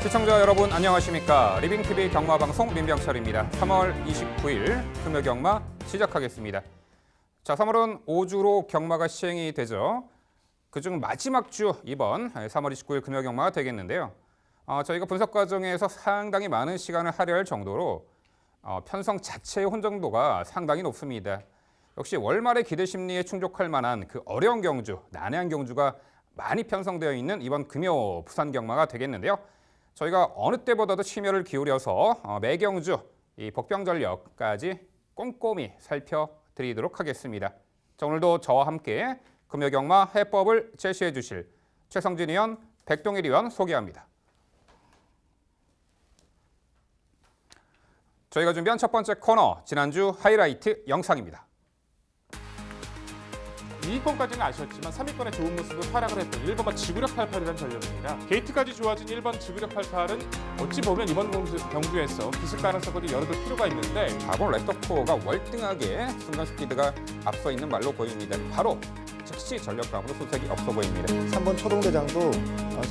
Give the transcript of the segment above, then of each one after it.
시청자 여러분 안녕하십니까. 리빙TV 경마방송 민병철입니다. 3월 29일 금요 경마 시작하겠습니다. 자, 3월은 5주로 경마가 시행이 되죠. 그중 마지막 주 이번 3월 29일 금요 경마가 되겠는데요. 저희가 분석 과정에서 상당히 많은 시간을 할애할 정도로 편성 자체의 혼정도가 상당히 높습니다. 역시 월말의 기대 심리에 충족할 만한 그 어려운 경주, 난해한 경주가 많이 편성되어 있는 이번 금요 부산 경마가 되겠는데요. 저희가 어느 때보다도 심혈을 기울여서 매경주 이 복병 전력까지 꼼꼼히 살펴드리도록 하겠습니다. 자, 오늘도 저와 함께 금요 경마 해법을 제시해 주실 최성진 의원, 백동일 의원 소개합니다. 저희가 준비한 첫 번째 코너, 지난주 하이라이트 영상입니다. 2위권까지는 아쉬웠지만 3위권의 좋은 모습으로 활약을 했던 1번마 지구력 88이라는 전력입니다. 게이트까지 좋아진 1번 지구력 88은 어찌 보면 이번 경주에서 기습 가능성까지 열어둘 필요가 있는데 4번 랩터코어가 월등하게 순간 스피드가 앞서 있는 말로 보입니다. 바로 즉시 전력감으로 소색이 없어 보입니다. 3번 초동대장도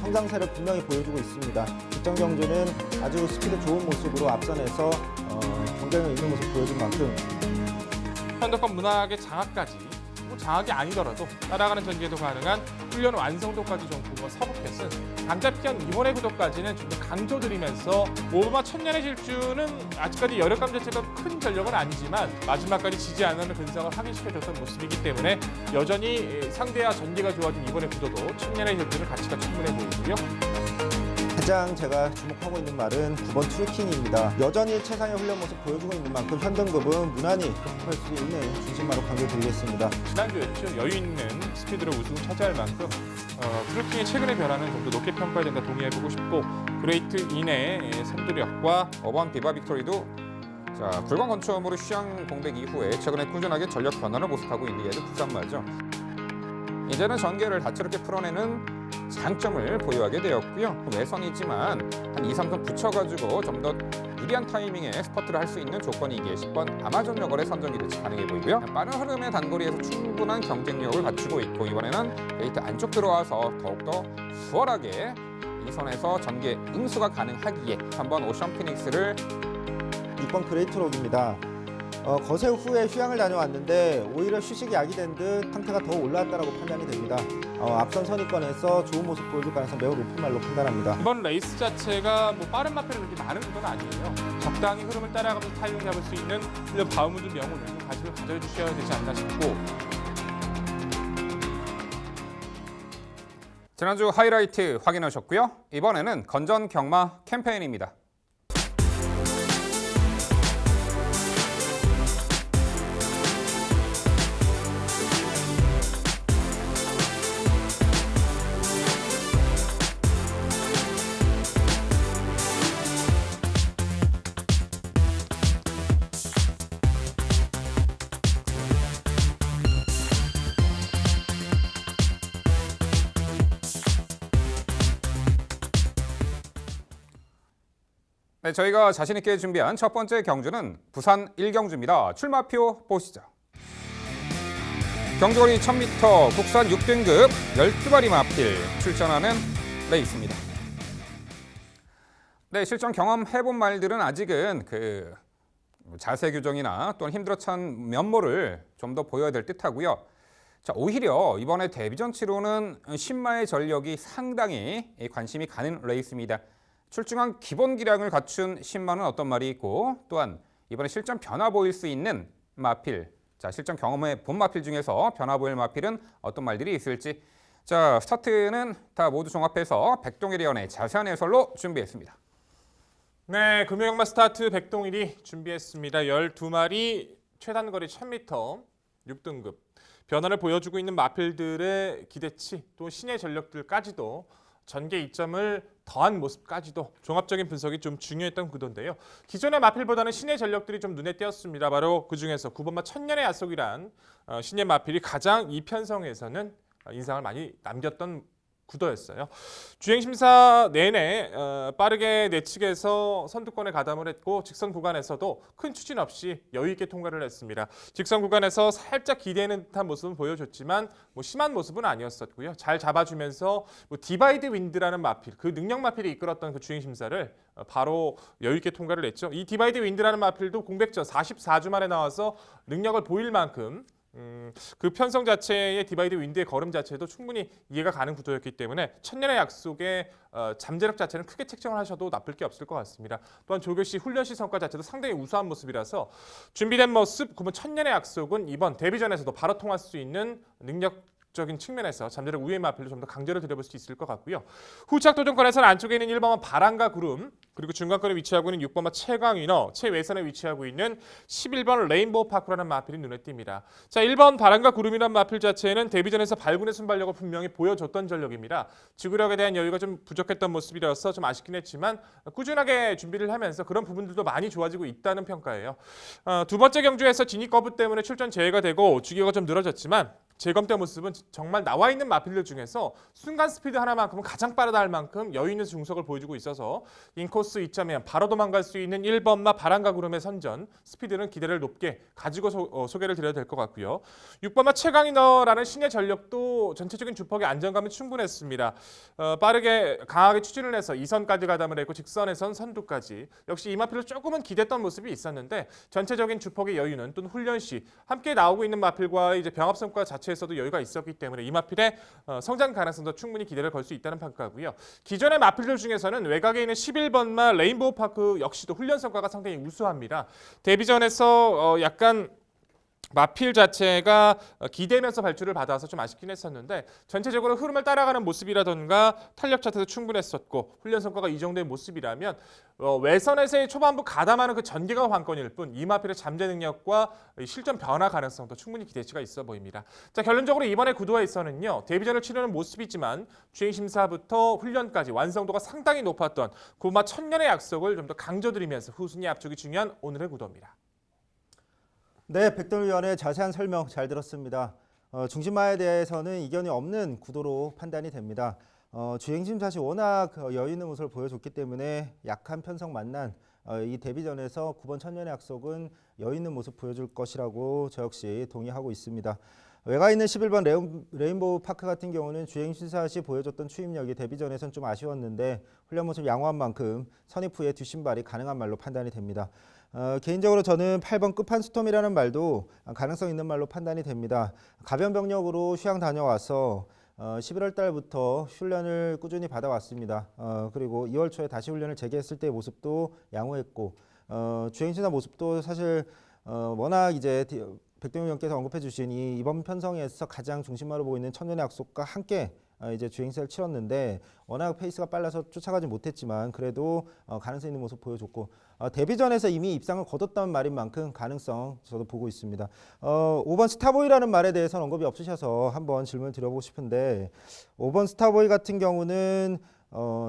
성장세를 분명히 보여주고 있습니다. 직전 경주는 아주 스피드 좋은 모습으로 앞선에서 경쟁을 있는 모습 보여준 만큼 현대권 문학의 장악까지 장악이 아니더라도 따라가는 전개도 가능한 훈련 완성도까지 좀 보고 서브팻은 강자 피한 2번의 구도까지는 좀 더 강조드리면서 5번마 천년의 질주는 아직까지 여력감 자체가 큰 전력은 아니지만 마지막까지 지지 않는 근성을 확인시켜줬던 모습이기 때문에 여전히 상대와 전개가 좋아진 이번의 구도도 천년의 질주는 가치가 충분해 보이고요. 가장 제가 주목하고 있는 말은 9번 트루킹입니다. 여전히 최상의 훈련 모습 보여주고 있는 만큼 현등급은 무난히 극복할 수 있는 중심마로 강조드리겠습니다. 지난주였죠. 여유 있는 스피드로 우승을 차지할 만큼 트루킹의 최근의 변화는 좀 더 높게 평가해야 된다 동의해보고 싶고 그레이트 인의 선두력과 5번 비바 빅토리도 자, 굴광 건초음으로 시향 공백 이후에 최근에 꾸준하게 전력 변화를 모습하고 있는 게 아주 부산마죠. 이제는 전개를 다채롭게 풀어내는 장점을 보유하게 되었고요. 외선이지만 한 2, 3선 붙여가지고 좀 더 유리한 타이밍에 스퍼트를 할 수 있는 조건이기에 10번 아마존 여걸의 선정기 대치 가능해 보이고요. 빠른 흐름의 단거리에서 충분한 경쟁력을 갖추고 있고 이번에는 게이트 안쪽 들어와서 더욱더 수월하게 이 선에서 전개 응수가 가능하기에 3번 오션 피닉스를 6번 그레이트록입니다. 거세 후에 휴양을 다녀왔는데 오히려 휴식이 약이 된 듯 상태가 더 올라왔다고 판단이 됩니다. 앞선 선입권에서 좋은 모습 보여줄 가능성 매우 높은 말로 판단합니다. 이번 레이스 자체가 빠른 마필이 그렇게 많은 건 아니에요. 적당히 흐름을 따라가면서 타이밍 잡을 수 있는 이런 바우무드 명운을 좀 관심을 가져주셔야 되지 않나 싶고 지난주 하이라이트 확인하셨고요. 이번에는 건전 경마 캠페인입니다. 네, 저희가 자신 있게 준비한 첫 번째 경주는 부산 1경주입니다. 출마표 보시죠. 경주거리 1000m 국산 6등급 12마리 마필 출전하는 레이스입니다. 네, 실전 경험해본 말들은 아직은 그 자세 교정이나 또는 힘들어 찬 면모를 좀 더 보여야 될 듯하고요. 자, 오히려 이번에 데뷔전 치로는 신마의 전력이 상당히 관심이 가는 레이스입니다. 출중한 기본 기량을 갖춘 신마는 어떤 말이 있고 또한 이번에 실전 변화 보일 수 있는 마필, 자 실전 경험의 본 마필 중에서 변화 보일 마필은 어떤 말들이 있을지 자 스타트는 다 모두 종합해서 백동일 의원의 자세한 해설로 준비했습니다. 네, 금요경마 스타트 백동일이 준비했습니다. 12마리 최단거리 1000m 6등급 변화를 보여주고 있는 마필들의 기대치 또 신의 전력들까지도 전개 이점을 더한 모습까지도 종합적인 분석이 좀 중요했던 구도인데요. 기존의 마필보다는 신의 전력들이 좀 눈에 띄었습니다. 바로 그중에서 9번마 천년의 야속이란 신의 마필이 가장 이 편성에서는 인상을 많이 남겼던 구도였어요. 주행 심사 내내 빠르게 내측에서 선두권에 가담을 했고 직선 구간에서도 큰 추진 없이 여유 있게 통과를 했습니다. 직선 구간에서 살짝 기대는 듯한 모습은 보여줬지만 뭐 심한 모습은 아니었었고요. 잘 잡아주면서 뭐 디바이드 윈드라는 마필, 그 능력 마필이 이끌었던 그 주행 심사를 바로 여유 있게 통과를 했죠. 이 디바이드 윈드라는 마필도 공백전 44주 만에 나와서 능력을 보일 만큼 그 편성 자체의 디바이드 윈드의 걸음 자체도 충분히 이해가 가는 구도였기 때문에 천년의 약속의 잠재력 자체는 크게 책정을 하셔도 나쁠 게 없을 것 같습니다. 또한 조교 씨 훈련 시 성과 자체도 상당히 우수한 모습이라서 준비된 모습, 그러면 천년의 약속은 이번 데뷔전에서도 바로 통할 수 있는 능력적인 측면에서 잠재력 우위의 마필로 좀 더 강조를 드려볼 수 있을 것 같고요. 후착 도전권에서는 안쪽에 있는 1번마 바람과 구름, 그리고 중간권에 위치하고 있는 6번마 최강위너, 최외선에 위치하고 있는 11번 레인보우 파크라는 마필이 눈에 띕니다. 자, 1번 바람과 구름이라는 마필 자체는 데뷔전에서 발군의 순발력을 분명히 보여줬던 전력입니다. 지구력에 대한 여유가 좀 부족했던 모습이라서 좀 아쉽긴 했지만 꾸준하게 준비를 하면서 그런 부분들도 많이 좋아지고 있다는 평가예요. 두 번째 경주에서 진입 거부 때문에 출전 제외가 되고 주기가 좀 늘어졌지만 재검 때 모습은 정말 나와 있는 마필들 중에서 순간 스피드 하나만큼은 가장 빠르다 할 만큼 여유 있는 중속을 보여주고 있어서 인코스 2점에 바로 도망갈 수 있는 1번마 바람과 구름의 선전 스피드는 기대를 높게 가지고 소개를 드려야 될 것 같고요. 6번마 최강이너라는 신의 전력도 전체적인 주폭의 안정감은 충분했습니다. 빠르게 강하게 추진을 해서 2선까지 가담을 했고 직선에선 선두까지 역시 이 마필로 조금은 기댔던 모습이 있었는데 전체적인 주폭의 여유는 또는 훈련 시 함께 나오고 있는 마필과의 이제 병합 성과 자체에서도 여유가 있었기 때문에 이 마필의 성장 가능성도 충분히 기대를 걸 수 있다는 평가고요. 기존의 마필들 중에서는 외곽에 있는 11번마 레인보우 파크 역시도 훈련 성과가 상당히 우수합니다. 데뷔전에서 약간 마필 자체가 기대면서 발주를 받아서 좀 아쉽긴 했었는데 전체적으로 흐름을 따라가는 모습이라던가 탄력 자체도 충분했었고 훈련 성과가 이 정도의 모습이라면 외선에서의 초반부 가담하는 그 전개가 관건일 뿐 이 마필의 잠재 능력과 실전 변화 가능성도 충분히 기대치가 있어 보입니다. 자, 결론적으로 이번에 구도에서는요. 데뷔전을 치르는 모습이지만 주행 심사부터 훈련까지 완성도가 상당히 높았던 고마 천년의 약속을 좀 더 강조드리면서 후순위 압축이 중요한 오늘의 구도입니다. 네, 백돌위원의 자세한 설명 잘 들었습니다. 중심마에 대해서는 이견이 없는 구도로 판단이 됩니다. 주행심 샷이 워낙 여유 있는 모습을 보여줬기 때문에 약한 편성 만난 이 데뷔전에서 9번 천년의 약속은 여유 있는 모습 보여줄 것이라고 저 역시 동의하고 있습니다. 외곽에 있는 11번 레인보우 파크 같은 경우는 주행심 샷이 보여줬던 추임력이 데뷔전에선 좀 아쉬웠는데 훈련 모습 양호한 만큼 선입 후에 뒷심발이 가능한 말로 판단이 됩니다. 개인적으로 저는 8번 끝판스톰이라는 말도 가능성 있는 말로 판단이 됩니다. 가변 병력으로 휴양 다녀와서 11월 달부터 훈련을 꾸준히 받아왔습니다. 그리고 2월 초에 다시 훈련을 재개했을 때의 모습도 양호했고 주행신화 모습도 사실 워낙 이제 백동영 의원께서 언급해 주신 이번 편성에서 가장 중심마로 보고 있는 천년의 약속과 함께 이제 주행세를 치렀는데 워낙 페이스가 빨라서 쫓아가지 못했지만 그래도 가능성 있는 모습 보여줬고 데뷔전에서 이미 입상을 거뒀다는 말인 만큼 가능성 저도 보고 있습니다. 5번 스타보이라는 말에 대해서는 언급이 없으셔서 한번 질문을 드려보고 싶은데 5번 스타보이 같은 경우는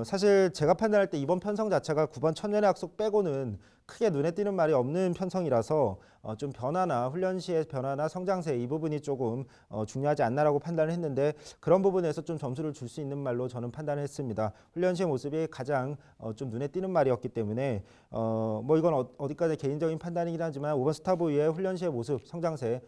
사실 제가 판단할 때 이번 편성 자체가 9번 천년의 약속 빼고는 크게 눈에 띄는 말이 없는 편성이라서 좀 변화나 훈련 시의 변화나 성장세 이 부분이 조금 중요하지 않나라고 판단을 했는데 그런 부분에서 좀 점수를 줄 수 있는 말로 저는 판단을 했습니다. 훈련 시의 모습이 가장 좀 눈에 띄는 말이었기 때문에 뭐 이건 어디까지 개인적인 판단이긴 하지만 5번 스타보이의 훈련 시의 모습, 성장세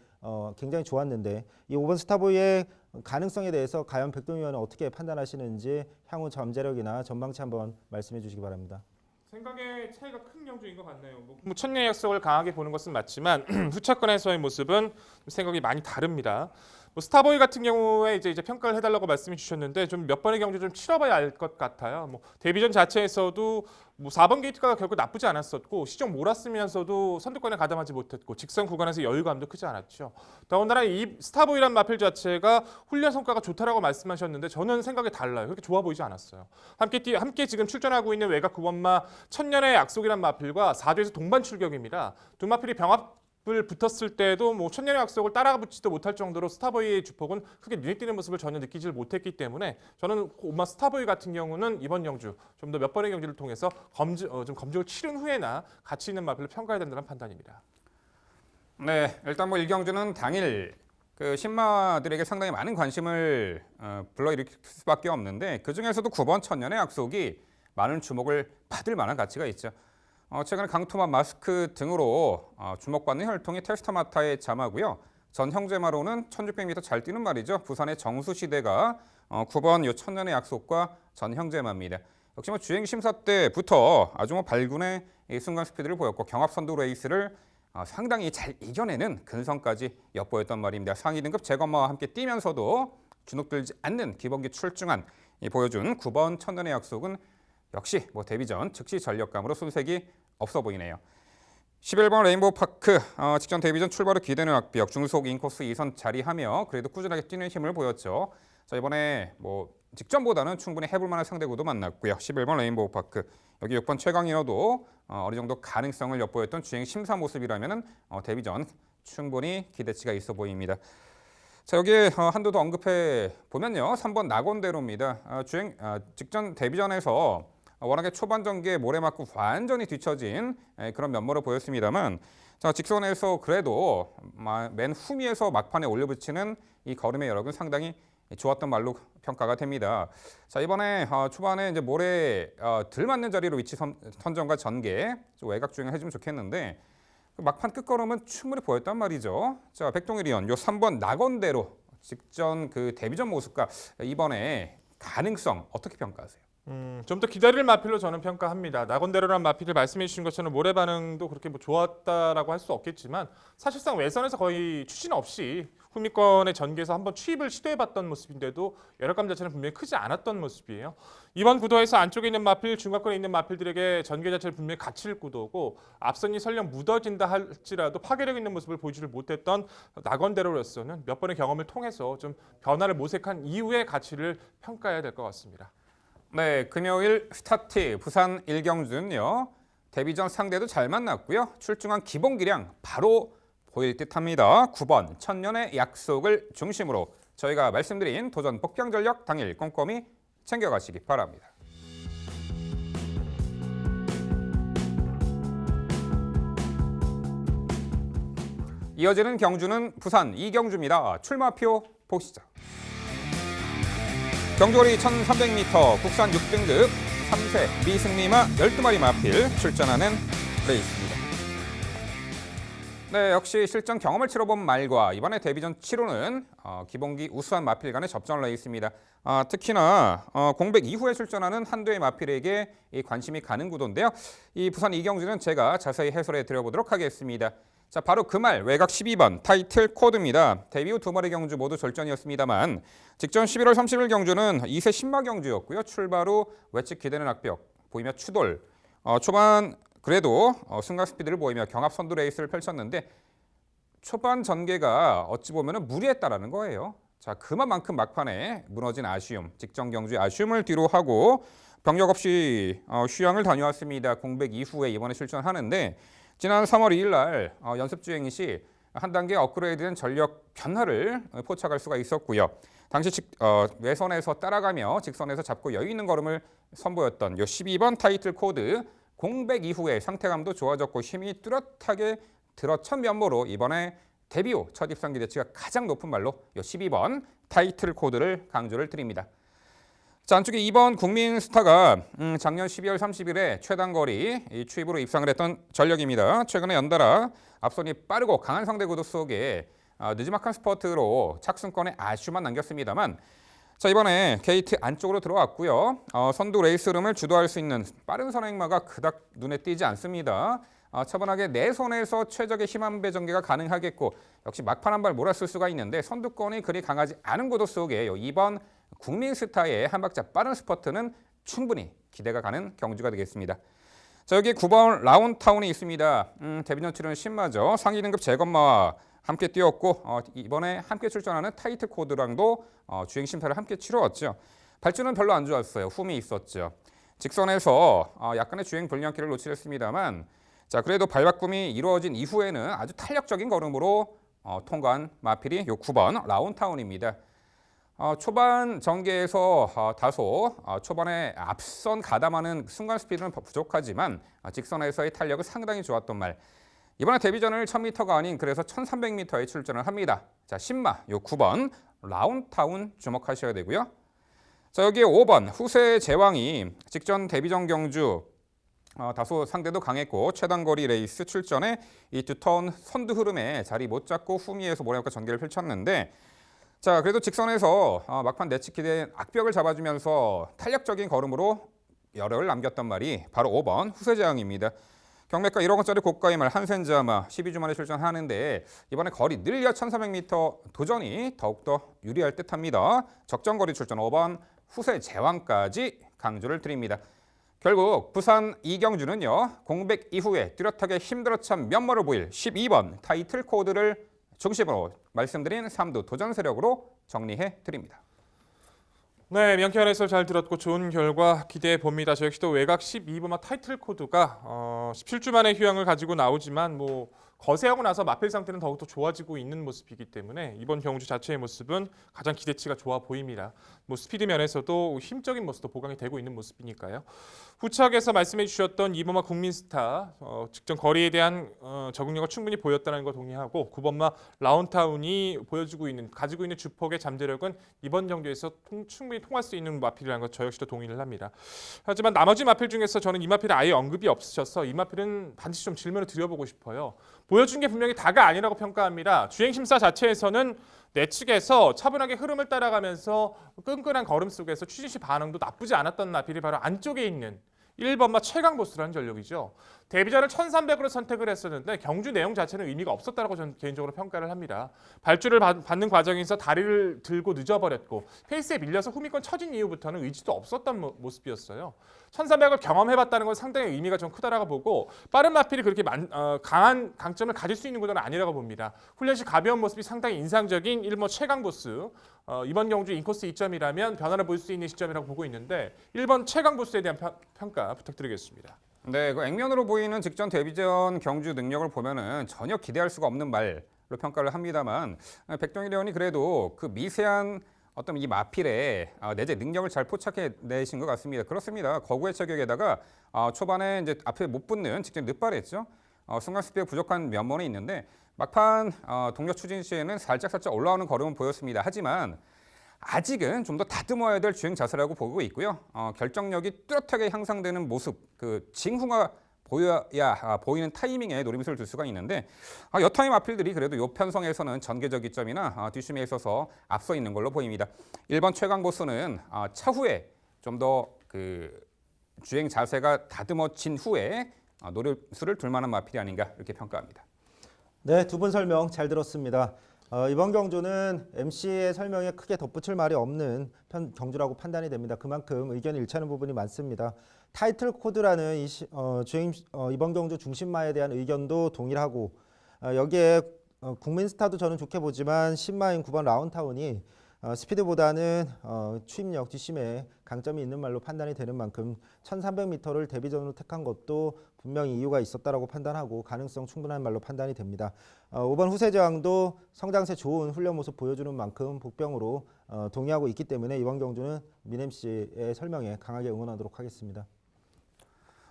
굉장히 좋았는데 이 5번 스타보이의 가능성에 대해서 과연 백동희 의원은 어떻게 판단하시는지 향후 잠재력이나 전망치 한번 말씀해 주시기 바랍니다. 생각의 차이가 큰 경주인 것 같네요. 뭐 천년의 약속을 강하게 보는 것은 맞지만 후차권에서의 모습은 생각이 많이 다릅니다. 뭐 스타보이 같은 경우에 이제 평가를 해달라고 말씀해 주셨는데 좀 몇 번의 경주 좀 치러봐야 알 것 같아요. 뭐 데뷔전 자체에서도 뭐 4번 게이트가 결국 나쁘지 않았었고 시정 몰았으면서도 선두권에 가담하지 못했고 직선 구간에서 여유감도 크지 않았죠. 더군다나 이 스타보이란 마필 자체가 훈련 성과가 좋다라고 말씀하셨는데 저는 생각이 달라요. 그렇게 좋아 보이지 않았어요. 함께 지금 출전하고 있는 외곽 9번마 천년의 약속이란 마필과 4조에서 동반 출격입니다. 두 마필이 병합을 붙었을 때도 뭐 천년의 약속을 따라붙지도 못할 정도로 스타보이의 주폭은 크게 눈에 띄는 모습을 전혀 느끼지 못했기 때문에 저는 고마 스타보이 같은 경우는 이번 경주 좀 더 몇 번의 경주를 통해서 좀 검증을 치른 후에나 가치 있는 마필로 평가해야 된다는 판단입니다. 네, 일단 뭐 1경주는 당일 그 신마들에게 상당히 많은 관심을 불러일으킬 수밖에 없는데 그 중에서도 9번 천년의 약속이 많은 주목을 받을 만한 가치가 있죠. 최근 강토마 마스크 등으로 주목받는 혈통이 테스타마타의 자마고요. 전 형제마로는 1600m 잘 뛰는 말이죠. 부산의 정수시대가 9번 요 천년의 약속과 전 형제마입니다. 역시 주행 심사 때부터 아주 발군의 순간 스피드를 보였고 경합 선두 레이스를 상당히 잘 이겨내는 근성까지 엿보였단 말입니다. 상위 등급 재건마와 함께 뛰면서도 주눅들지 않는 기본기 출중한 보여준 9번 천년의 약속은 역시 데뷔 전 즉시 전력감으로 손색이 없어 보이네요. 11번 레인보우 파크 직전 데뷔 전 출발 후 기대는 악비역 중속 인코스 2선 자리하며 그래도 꾸준하게 뛰는 힘을 보였죠. 자, 이번에 직전보다는 충분히 해볼 만한 상대구도 만났고요. 11번 레인보우 파크 여기 6번 최강인어도 어느 정도 가능성을 엿보였던 주행 심사 모습이라면 데뷔 전 충분히 기대치가 있어 보입니다. 자, 여기에 한두 더 언급해 보면요. 3번 낙원대로입니다. 주행 직전 데뷔전에서 워낙에 초반 전개에 모래 맞고 완전히 뒤처진 그런 면모를 보였습니다만 자, 직선에서 그래도 맨 후미에서 막판에 올려붙이는 이 걸음의 여력은 상당히 좋았던 말로 평가가 됩니다. 자, 이번에 초반에 이제 모래 들 맞는 자리로 위치 선정과 전개 외곽 주행을 해주면 좋겠는데 막판 끝걸음은 충분히 보였단 말이죠. 자, 백동일 위원 요 3번 낙원대로 직전 그 데뷔전 모습과 이번에 가능성 어떻게 평가하세요? 좀 더 기다릴 마필로 저는 평가합니다. 낙원대로란 마필을 말씀해 주신 것처럼 모래 반응도 그렇게 좋았다라고 할 수 없겠지만 사실상 외선에서 거의 추진 없이 후미권의 전개에서 한번 추입을 시도해봤던 모습인데도 열악감 자체는 분명히 크지 않았던 모습이에요. 이번 구도에서 안쪽에 있는 마필, 중간권에 있는 마필들에게 전개 자체를 분명히 갖칠 구도고 앞선이 설령 무뎌진다 할지라도 파괴력 있는 모습을 보여주지 못했던 낙원대로로서는 몇 번의 경험을 통해서 좀 변화를 모색한 이후의 가치를 평가해야 될 것 같습니다. 네, 금요일 스타트 부산 1경주는요. 데뷔 전 상대도 잘 만났고요. 출중한 기본기량 바로 보일 듯합니다. 9번 천년의 약속을 중심으로 저희가 말씀드린 도전 복병 전력 당일 꼼꼼히 챙겨가시기 바랍니다. 이어지는 경주는 부산 2경주입니다. 출마표 보시죠. 경주거리 1300m 국산 6등급 3세 미승리마 12마리 마필 출전하는 레이스입니다. 네, 역시 실전 경험을 치러본 말과 이번에 데뷔전 치로는 기본기 우수한 마필 간의 접전 레이스입니다. 특히나 공백 이후에 출전하는 한두의 마필에게 관심이 가는 구도인데요. 이 부산 2경주는 제가 자세히 해설해 드려보도록 하겠습니다. 자, 바로 그 말 외곽 12번 타이틀 코드입니다. 데뷔 후 2마리 경주 모두 절전이었습니다만 직전 11월 30일 경주는 2세 신마 경주였고요. 출발 후 외측 기대는 악벽 보이며 추돌 초반 그래도 순간 스피드를 보이며 경합 선두 레이스를 펼쳤는데 초반 전개가 어찌 보면 무리했다라는 거예요. 자, 그만큼 막판에 무너진 아쉬움, 직전 경주의 아쉬움을 뒤로 하고 병력 없이 휴양을 다녀왔습니다. 공백 이후에 이번에 출전하는데 지난 3월 2일 날 연습 주행 시 한 단계 업그레이드된 전력 변화를 포착할 수가 있었고요. 당시 외선에서 따라가며 직선에서 잡고 여유 있는 걸음을 선보였던 요 12번 타이틀 코드 공백 이후에 상태감도 좋아졌고 힘이 뚜렷하게 들어찬 면모로 이번에 데뷔 후 첫 입상 기대치가 가장 높은 말로 요 12번 타이틀 코드를 강조를 드립니다. 자, 안쪽에 2번 국민스타가 작년 12월 30일에 최단거리 추입으로 입상을 했던 전력입니다. 최근에 연달아 앞선이 빠르고 강한 상대 구도 속에 느지막한 스퍼트로 착승권에 아쉬움만 남겼습니다만 자, 이번에 게이트 안쪽으로 들어왔고요. 선두 레이스 흐름을 주도할 수 있는 빠른 선행마가 그닥 눈에 띄지 않습니다. 차분하게 내 손에서 최적의 힘 한 배 전개가 가능하겠고 역시 막판 한 발 몰았을 수가 있는데 선두권이 그리 강하지 않은 구도 속에 2번 국민스타의 한 박자 빠른 스퍼트는 충분히 기대가 가는 경주가 되겠습니다. 자, 여기 9번 라운타운이 있습니다. 데뷔전 치르는 신마죠. 상위 등급 재건마와 함께 뛰었고 이번에 함께 출전하는 타이틀 코드랑도 주행 심사를 함께 치러왔죠. 발주는 별로 안 좋았어요. 훔이 있었죠. 직선에서 약간의 주행 불량기를 놓치렸습니다만 자, 그래도 발바꿈이 이루어진 이후에는 아주 탄력적인 걸음으로 통과한 마필이 요 9번 라운타운입니다. 초반 전개에서 다소 초반에 앞선 가담하는 순간 스피드는 부족하지만 직선에서의 탄력은 상당히 좋았던 말. 이번에 데뷔전을 1000m가 아닌 그래서 1300m에 출전을 합니다. 자, 10마 요 9번 라운타운 주목하셔야 되고요. 자, 여기에 5번 후세 제왕이 직전 데뷔전 경주 다소 상대도 강했고 최단거리 레이스 출전에 이 두터운 선두 흐름에 자리 못 잡고 후미에서 모래역과 전개를 펼쳤는데 자, 그래도 직선에서 막판 내치기된 악벽을 잡아주면서 탄력적인 걸음으로 열을 남겼던 말이 바로 5번 후세제왕입니다. 경매가 1억 원짜리 고가의 말 한센자마 12주 만에 출전하는데 이번에 거리 늘려 1400m 도전이 더욱더 유리할 듯합니다. 적정거리 출전 5번 후세제왕까지 강조를 드립니다. 결국 부산 이경주는요. 공백 이후에 뚜렷하게 힘들어찬 면모를 보일 12번 타이틀 코드를 중심으로 말씀드린 3두 도전 세력으로 정리해 드립니다. 네, 명쾌한 해설 잘 들었고 좋은 결과 기대해 봅니다. 저 역시도 외곽 12번마 타이틀 코드가 17주 만에 휴양을 가지고 나오지만 뭐 거세하고 나서 마필 상태는 더욱더 좋아지고 있는 모습이기 때문에 이번 경주 자체의 모습은 가장 기대치가 좋아 보입니다. 뭐 스피드 면에서도 힘적인 모습도 보강이 되고 있는 모습이니까요. 후착에서 말씀해 주셨던 2번마 국민스타 직전 거리에 대한 적응력을 충분히 보였다는 거 동의하고 9번마 라운타운이 가지고 있는 주폭의 잠재력은 이번 경주에서 충분히 통할 수 있는 마필이라는 것 저 역시도 동의를 합니다. 하지만 나머지 마필 중에서 저는 이 마필은 아예 언급이 없으셔서 이 마필은 반드시 좀 질문을 드려보고 싶어요. 보여준 게 분명히 다가 아니라고 평가합니다. 주행심사 자체에서는 내측에서 차분하게 흐름을 따라가면서 끈끈한 걸음 속에서 추진시 반응도 나쁘지 않았던 마필이 바로 안쪽에 있는 1번마 최강 보스라는 전력이죠. 데뷔전을 1300으로 선택을 했었는데 경주 내용 자체는 의미가 없었다고 저는 개인적으로 평가를 합니다. 발주를 받는 과정에서 다리를 들고 늦어버렸고 페이스에 밀려서 후미권 처진 이후부터는 의지도 없었던 모습이었어요. 1300을 경험해봤다는 건 상당히 의미가 좀 크다라고 보고 빠른 마필이 그렇게 강한 강점을 가질 수 있는 구도는 아니라고 봅니다. 훈련 시 가벼운 모습이 상당히 인상적인 1번 최강 보스. 이번 경주 인코스 2점이라면 변화를 볼 수 있는 시점이라고 보고 있는데 1번 최강 보스에 대한 평가 부탁드리겠습니다. 네, 그 액면으로 보이는 직전 데뷔전 경주 능력을 보면은 전혀 기대할 수가 없는 말로 평가를 합니다만 백동일 의원이 그래도 그 미세한 어떤 이 마필의 내재 능력을 잘 포착해내신 것 같습니다. 그렇습니다. 거구의 체격에다가 초반에 이제 앞에 못 붙는 직전 늦발했죠. 순간 스피드가 부족한 면모는 있는데 막판 동력 추진 시에는 살짝 올라오는 걸음은 보였습니다. 하지만 아직은 좀 더 다듬어야 될 주행 자세라고 보고 있고요. 결정력이 뚜렷하게 향상되는 모습, 그 징후가 보여야 보이는 타이밍에 노림수를 둘 수가 있는데 여타임 마필들이 그래도 요 편성에서는 전개적 이점이나 뒷심에 있어서 앞서 있는 걸로 보입니다. 1번 최강 보스는 차후에 좀 더 그 주행 자세가 다듬어진 후에 노림수를 둘 만한 마필이 아닌가 이렇게 평가합니다. 네, 두 분 설명 잘 들었습니다. 이번 경주는 MC의 설명에 크게 덧붙일 말이 없는 경주라고 판단이 됩니다. 그만큼 의견이 일치하는 부분이 많습니다. 타이틀 코드라는 이번 경주 중심마에 대한 의견도 동일하고 여기에 국민스타도 저는 좋게 보지만 10마인 9번 라운타운이 스피드보다는 추임력, 뒷심에 강점이 있는 말로 판단이 되는 만큼 1300m를 데뷔전으로 택한 것도 분명히 이유가 있었다라고 판단하고 가능성 충분한 말로 판단이 됩니다. 5번 후세제왕도 성장세 좋은 훈련 모습 보여주는 만큼 복병으로 동의하고 있기 때문에 이번 경주는 민 MC의 설명에 강하게 응원하도록 하겠습니다.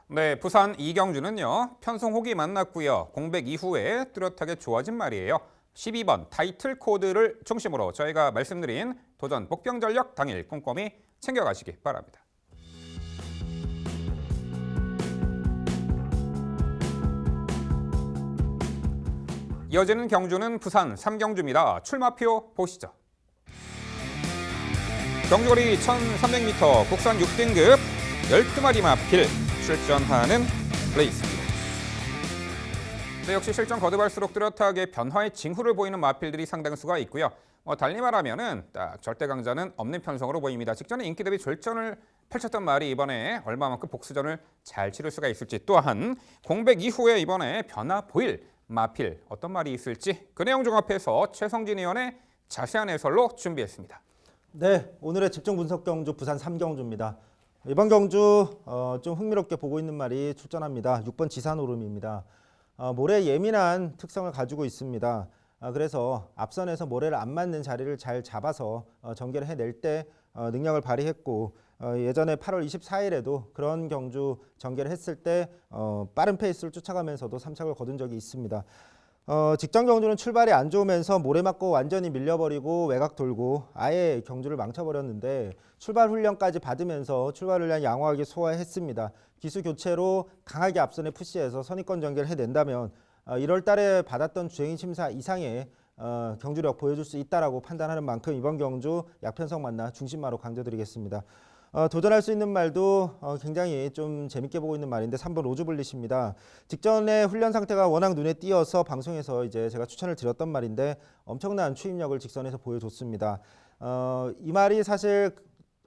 네, 부산 이경주는요. 편성 호기 만났고요. 공백 이후에 뚜렷하게 좋아진 말이에요. 12번 타이틀 코드를 중심으로 저희가 말씀드린 도전 복병 전력 당일 꼼꼼히 챙겨가시기 바랍니다. 이어지는 경주는 부산 3경주입니다. 출마표 보시죠. 경주거리 1300m 국산 6등급 12마리 마필 출전하는 레이스입니다. 네, 역시 실전 거듭할수록 뚜렷하게 변화의 징후를 보이는 마필들이 상당수가 있고요. 달리 말하면은 절대 강자는 없는 편성으로 보입니다. 직전에 인기 대비 졸전을 펼쳤던 말이 이번에 얼마만큼 복수전을 잘 치를 수가 있을지 또한 공백 이후에 이번에 변화 보일 마필 어떤 말이 있을지 그 내용 종합해서 최성진 의원의 자세한 해설로 준비했습니다. 네, 오늘의 집중 분석 경주 부산 3경주입니다. 이번 경주 좀 흥미롭게 보고 있는 말이 출전합니다. 6번 지산오름입니다. 모래에 예민한 특성을 가지고 있습니다. 그래서 앞선에서 모래를 안 맞는 자리를 잘 잡아서 전개를 해낼 때 능력을 발휘했고 예전에 8월 24일에도 그런 경주 전개를 했을 때 빠른 페이스를 쫓아가면서도 3착을 거둔 적이 있습니다. 직전 경주는 출발이 안 좋으면서 모래 맞고 완전히 밀려버리고 외곽 돌고 아예 경주를 망쳐버렸는데 출발 훈련까지 받으면서 출발 훈련 양호하게 소화했습니다. 기수 교체로 강하게 앞선에 푸시해서 선입권 전개를 해낸다면 1월 달에 받았던 주행 심사 이상의 경주력 보여줄 수 있다라고 판단하는 만큼 이번 경주 약편성 만나 중심마로 강조드리겠습니다. 도전할 수 있는 말도 굉장히 좀 재밌게 보고 있는 말인데 3번 로즈블릿입니다. 직전에 훈련 상태가 워낙 눈에 띄어서 방송에서 이제 제가 추천을 드렸던 말인데 엄청난 추임력을 직선에서 보여줬습니다. 이 말이 사실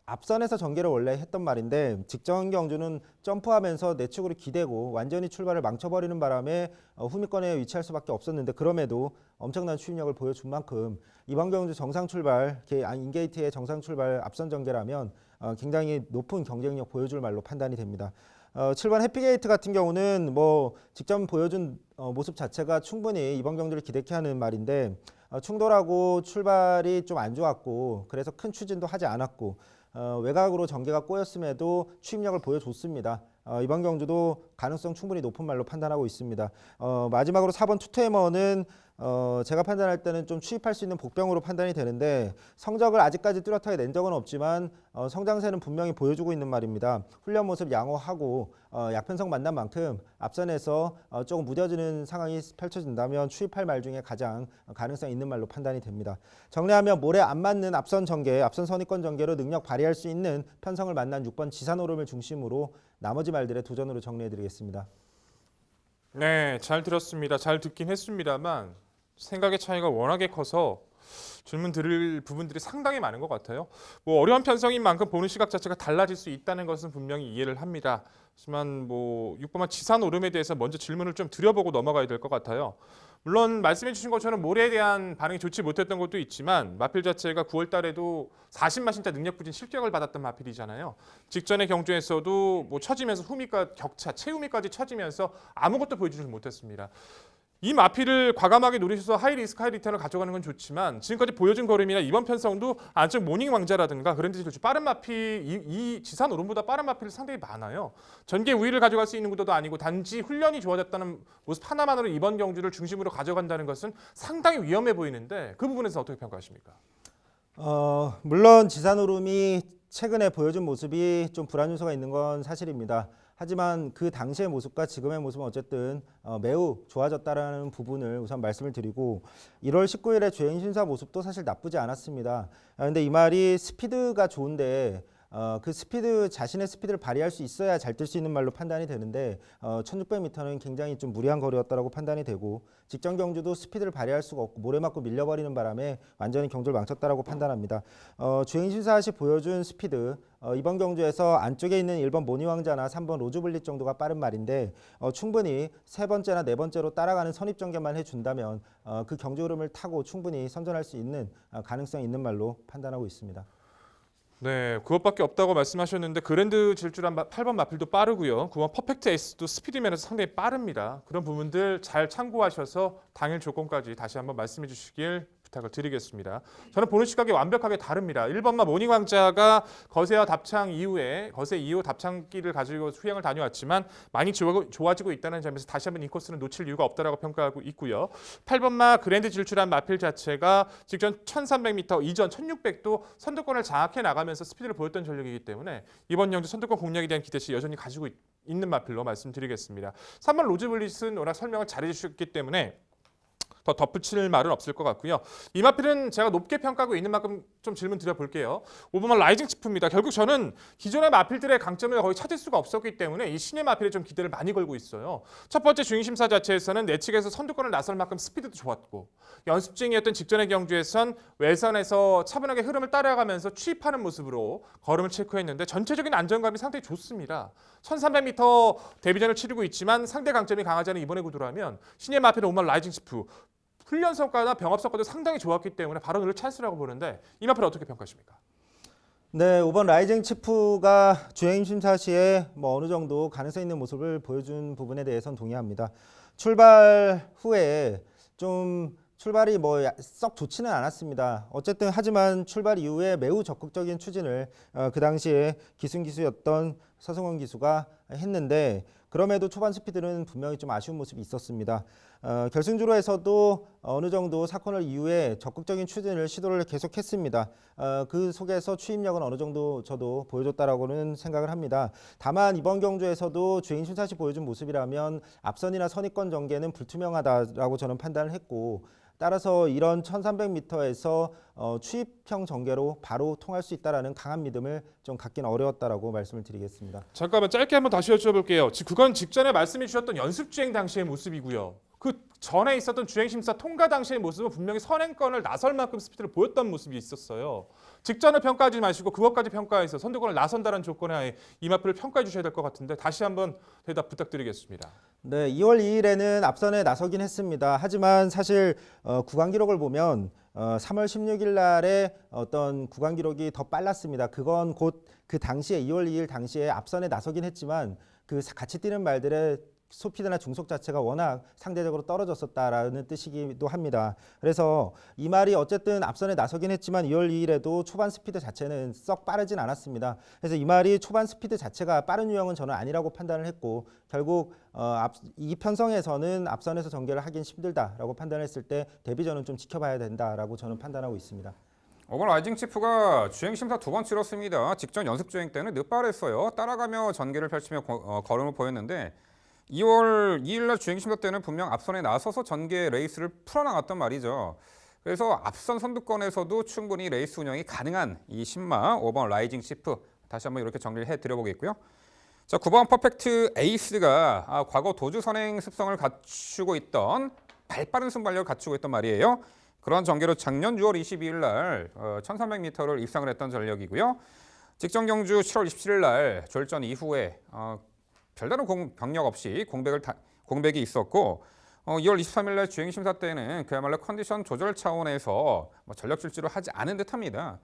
앞선에서 전개를 원래 했던 말인데 직전 경주는 점프하면서 내축으로 기대고 완전히 출발을 망쳐버리는 바람에 후미권에 위치할 수밖에 없었는데 그럼에도 엄청난 추임력을 보여준 만큼 이번 경주 정상 출발, 인게이트의 정상 출발 앞선 전개라면 굉장히 높은 경쟁력 보여줄 말로 판단이 됩니다. 7번 해피게이트 같은 경우는 뭐 직전 보여준 모습 자체가 충분히 이번 경주를 기대케 하는 말인데 충돌하고 출발이 좀 안 좋았고 그래서 큰 추진도 하지 않았고 외곽으로 전개가 꼬였음에도 추임력을 보여줬습니다. 이번 경주도 가능성 충분히 높은 말로 판단하고 있습니다. 마지막으로 4번 투테이머는 제가 판단할 때는 좀 추입할 수 있는 복병으로 판단이 되는데 성적을 아직까지 뚜렷하게 낸 적은 없지만 성장세는 분명히 보여주고 있는 말입니다. 훈련 모습 양호하고 약편성 만난 만큼 앞선에서 조금 무뎌지는 상황이 펼쳐진다면 추입할 말 중에 가장 가능성 있는 말로 판단이 됩니다. 정리하면 모래 안 맞는 앞선 전개, 앞선 선입권 전개로 능력 발휘할 수 있는 편성을 만난 6번 지산오름을 중심으로 나머지 말들의 도전으로 정리해드리겠습니다. 네, 잘 들었습니다. 잘 듣긴 했습니다만 생각의 차이가 워낙에 커서 질문 드릴 부분들이 상당히 많은 것 같아요. 뭐 어려운 편성인 만큼 보는 시각 자체가 달라질 수 있다는 것은 분명히 이해를 합니다. 하지만 뭐 6번만 지산 오름에 대해서 먼저 질문을 좀 드려보고 넘어가야 될 것 같아요. 물론 말씀해 주신 것처럼 모래에 대한 반응이 좋지 못했던 것도 있지만 마필 자체가 9월 달에도 40마신자 능력 부진 실격을 받았던 마필이잖아요. 직전의 경주에서도 뭐 처지면서 후미가 격차, 최후미까지 처지면서 아무것도 보여주지 못했습니다. 이 마필을 과감하게 노리셔서 하이 리스크 하이 리턴을 가져가는 건 좋지만 지금까지 보여준 걸음이나 이번 편성도 안쪽 모닝 왕자라든가 그랜드 질주 빠른 마필 이 지산 오름보다 빠른 마필이 상당히 많아요. 전개 우위를 가져갈 수 있는 구도도 아니고 단지 훈련이 좋아졌다는 모습 하나만으로 이번 경주를 중심으로 가져간다는 것은 상당히 위험해 보이는데 그 부분에서 어떻게 평가하십니까? 물론 지산오름이 최근에 보여준 모습이 좀 불안 요소가 있는 건 사실입니다. 하지만 그 당시의 모습과 지금의 모습은 어쨌든 매우 좋아졌다라는 부분을 우선 말씀을 드리고 1월 19일에 주행 심사 모습도 사실 나쁘지 않았습니다. 그런데 이 말이 스피드가 좋은데 그 스피드 자신의 스피드를 발휘할 수 있어야 잘 뛸 수 있는 말로 판단이 되는데 1600m는 굉장히 좀 무리한 거리였다라고 판단이 되고 직전 경주도 스피드를 발휘할 수가 없고 모래 맞고 밀려버리는 바람에 완전히 경주를 망쳤다라고 판단합니다. 주행 심사 시 보여준 스피드 이번 경주에서 안쪽에 있는 1번 모니왕자나 3번 로즈블릿 정도가 빠른 말인데 충분히 세 번째나 네 번째로 따라가는 선입 전개만 해준다면 그 경주 흐름을 타고 충분히 선전할 수 있는 가능성이 있는 말로 판단하고 있습니다. 네, 그것밖에 없다고 말씀하셨는데 그랜드 질주란 8번 마필도 빠르고요. 9번 퍼펙트 에이스도 스피드 면에서 상당히 빠릅니다. 그런 부분들 잘 참고하셔서 당일 조건까지 다시 한번 말씀해 주시길 부탁을 드리겠습니다. 저는 보는 시각이 완벽하게 다릅니다. 1번마 모닝왕자가 거세와 답창 이후에 거세 이후 답창기를 가지고 수행을 다녀왔지만 많이 좋아지고 있다는 점에서 다시 한번 이 코스는 놓칠 이유가 없다라고 평가하고 있고요. 8번마 그랜드 질주란 마필 자체가 직전 1300m 이전 1600도 선두권을 장악해 나가면서 스피드를 보였던 전력이기 때문에 이번 경주 선두권 공략에 대한 기대치 여전히 가지고 있는 마필로 말씀드리겠습니다. 3번 로즈블릿은 워낙 설명을 잘해 주셨기 때문에 더 덧붙일 말은 없을 것 같고요. 이 마필은 제가 높게 평가하고 있는 만큼 좀 질문 드려볼게요. 5번만 라이징 치프입니다. 결국 저는 기존의 마필들의 강점을 거의 찾을 수가 없었기 때문에 이 신의 마필에 좀 기대를 많이 걸고 있어요. 첫 번째 주행심사 자체에서는 내측에서 선두권을 나설 만큼 스피드도 좋았고 연습 중이었던 직전의 경주에선 외선에서 차분하게 흐름을 따라가면서 추입하는 모습으로 걸음을 체크했는데 전체적인 안정감이 상당히 좋습니다. 1300m 데뷔전을 치르고 있지만 상대 강점이 강하지 않은 이번의 구도라면 신의 마필은 5번 라이징 치프 훈련 성과나 병합 성과도 상당히 좋았기 때문에 바로 넣을 찬스라고 보는데 이 마필 어떻게 평가하십니까? 네, 5번 라이징 치프가 주행 심사 시에 어느 정도 가능성 있는 모습을 보여준 부분에 대해서는 동의합니다. 출발 후에 좀 출발이 뭐 썩 좋지는 않았습니다. 어쨌든 하지만 출발 이후에 매우 적극적인 추진을 그 당시에 기수였던 서승원 기수가 했는데 그럼에도 초반 스피드는 분명히 좀 아쉬운 모습이 있었습니다. 결승주로에서도 어느 정도 사코널 이후에 적극적인 추진을 시도를 계속했습니다. 그 속에서 추임력은 어느 정도 저도 보여줬다라고는 생각을 합니다. 다만 이번 경주에서도 주행 심사시 보여준 모습이라면 앞선이나 선입권 전개는 불투명하다라고 저는 판단을 했고 따라서 이런 1300m에서 추입형 전개로 바로 통할 수 있다라는 강한 믿음을 좀 갖기는 어려웠다라고 말씀을 드리겠습니다. 잠깐만 짧게 한번 다시 여쭤볼게요. 그건 직전에 말씀해 주셨던 연습 주행 당시의 모습이고요. 그 전에 있었던 주행 심사 통과 당시의 모습은 분명히 선행권을 나설 만큼 스피드를 보였던 모습이 있었어요. 직전을 평가하지 마시고 그것까지 평가해서 선두권을 나선다는 조건에 하에 이 마표를 평가해 주셔야 될 것 같은데 다시 한번 대답 부탁드리겠습니다. 네, 2월 2일에는 앞선에 나서긴 했습니다. 하지만 사실 구간 기록을 보면 3월 16일 날에 어떤 구간 기록이 더 빨랐습니다. 그건 곧 그 당시에 2월 2일 당시에 앞선에 나서긴 했지만 그 같이 뛰는 말들의 스피드나 중속 자체가 워낙 상대적으로 떨어졌었다라는 뜻이기도 합니다. 그래서 이 말이 어쨌든 앞선에 나서긴 했지만 2월 2일에도 초반 스피드 자체는 썩 빠르진 않았습니다. 그래서 이 말이 초반 스피드 자체가 빠른 유형은 저는 아니라고 판단을 했고 결국 이 편성에서는 앞선에서 전개를 하긴 힘들다라고 판단했을 때 데뷔전은 좀 지켜봐야 된다라고 저는 판단하고 있습니다. 오번 라이징 치프가 주행 심사 2번 치렀습니다. 직전 연습 주행 때는 늦발했어요. 따라가며 전개를 펼치며 걸음을 보였는데 2월 2일 날 주행 심사 때는 분명 앞선에 나서서 전개 레이스를 풀어나갔단 말이죠. 그래서 앞선 선두권에서도 충분히 레이스 운영이 가능한 이 신마 5번 라이징 치프 다시 한번 이렇게 정리를 해드려보겠고요. 자, 9번 퍼펙트 에이스가 과거 도주 선행 습성을 갖추고 있던 발빠른 순발력을 갖추고 있단 말이에요. 그런 전개로 작년 6월 22일 날 1300m를 입상을 했던 전력이고요. 직전 경주 7월 27일 날 졸전 이후에 별다른 병력 없이 공백이 있었고 2월 23일 날 주행 심사 때는 그야말로 컨디션 조절 차원에서 전력 질주를 하지 않은 듯합니다.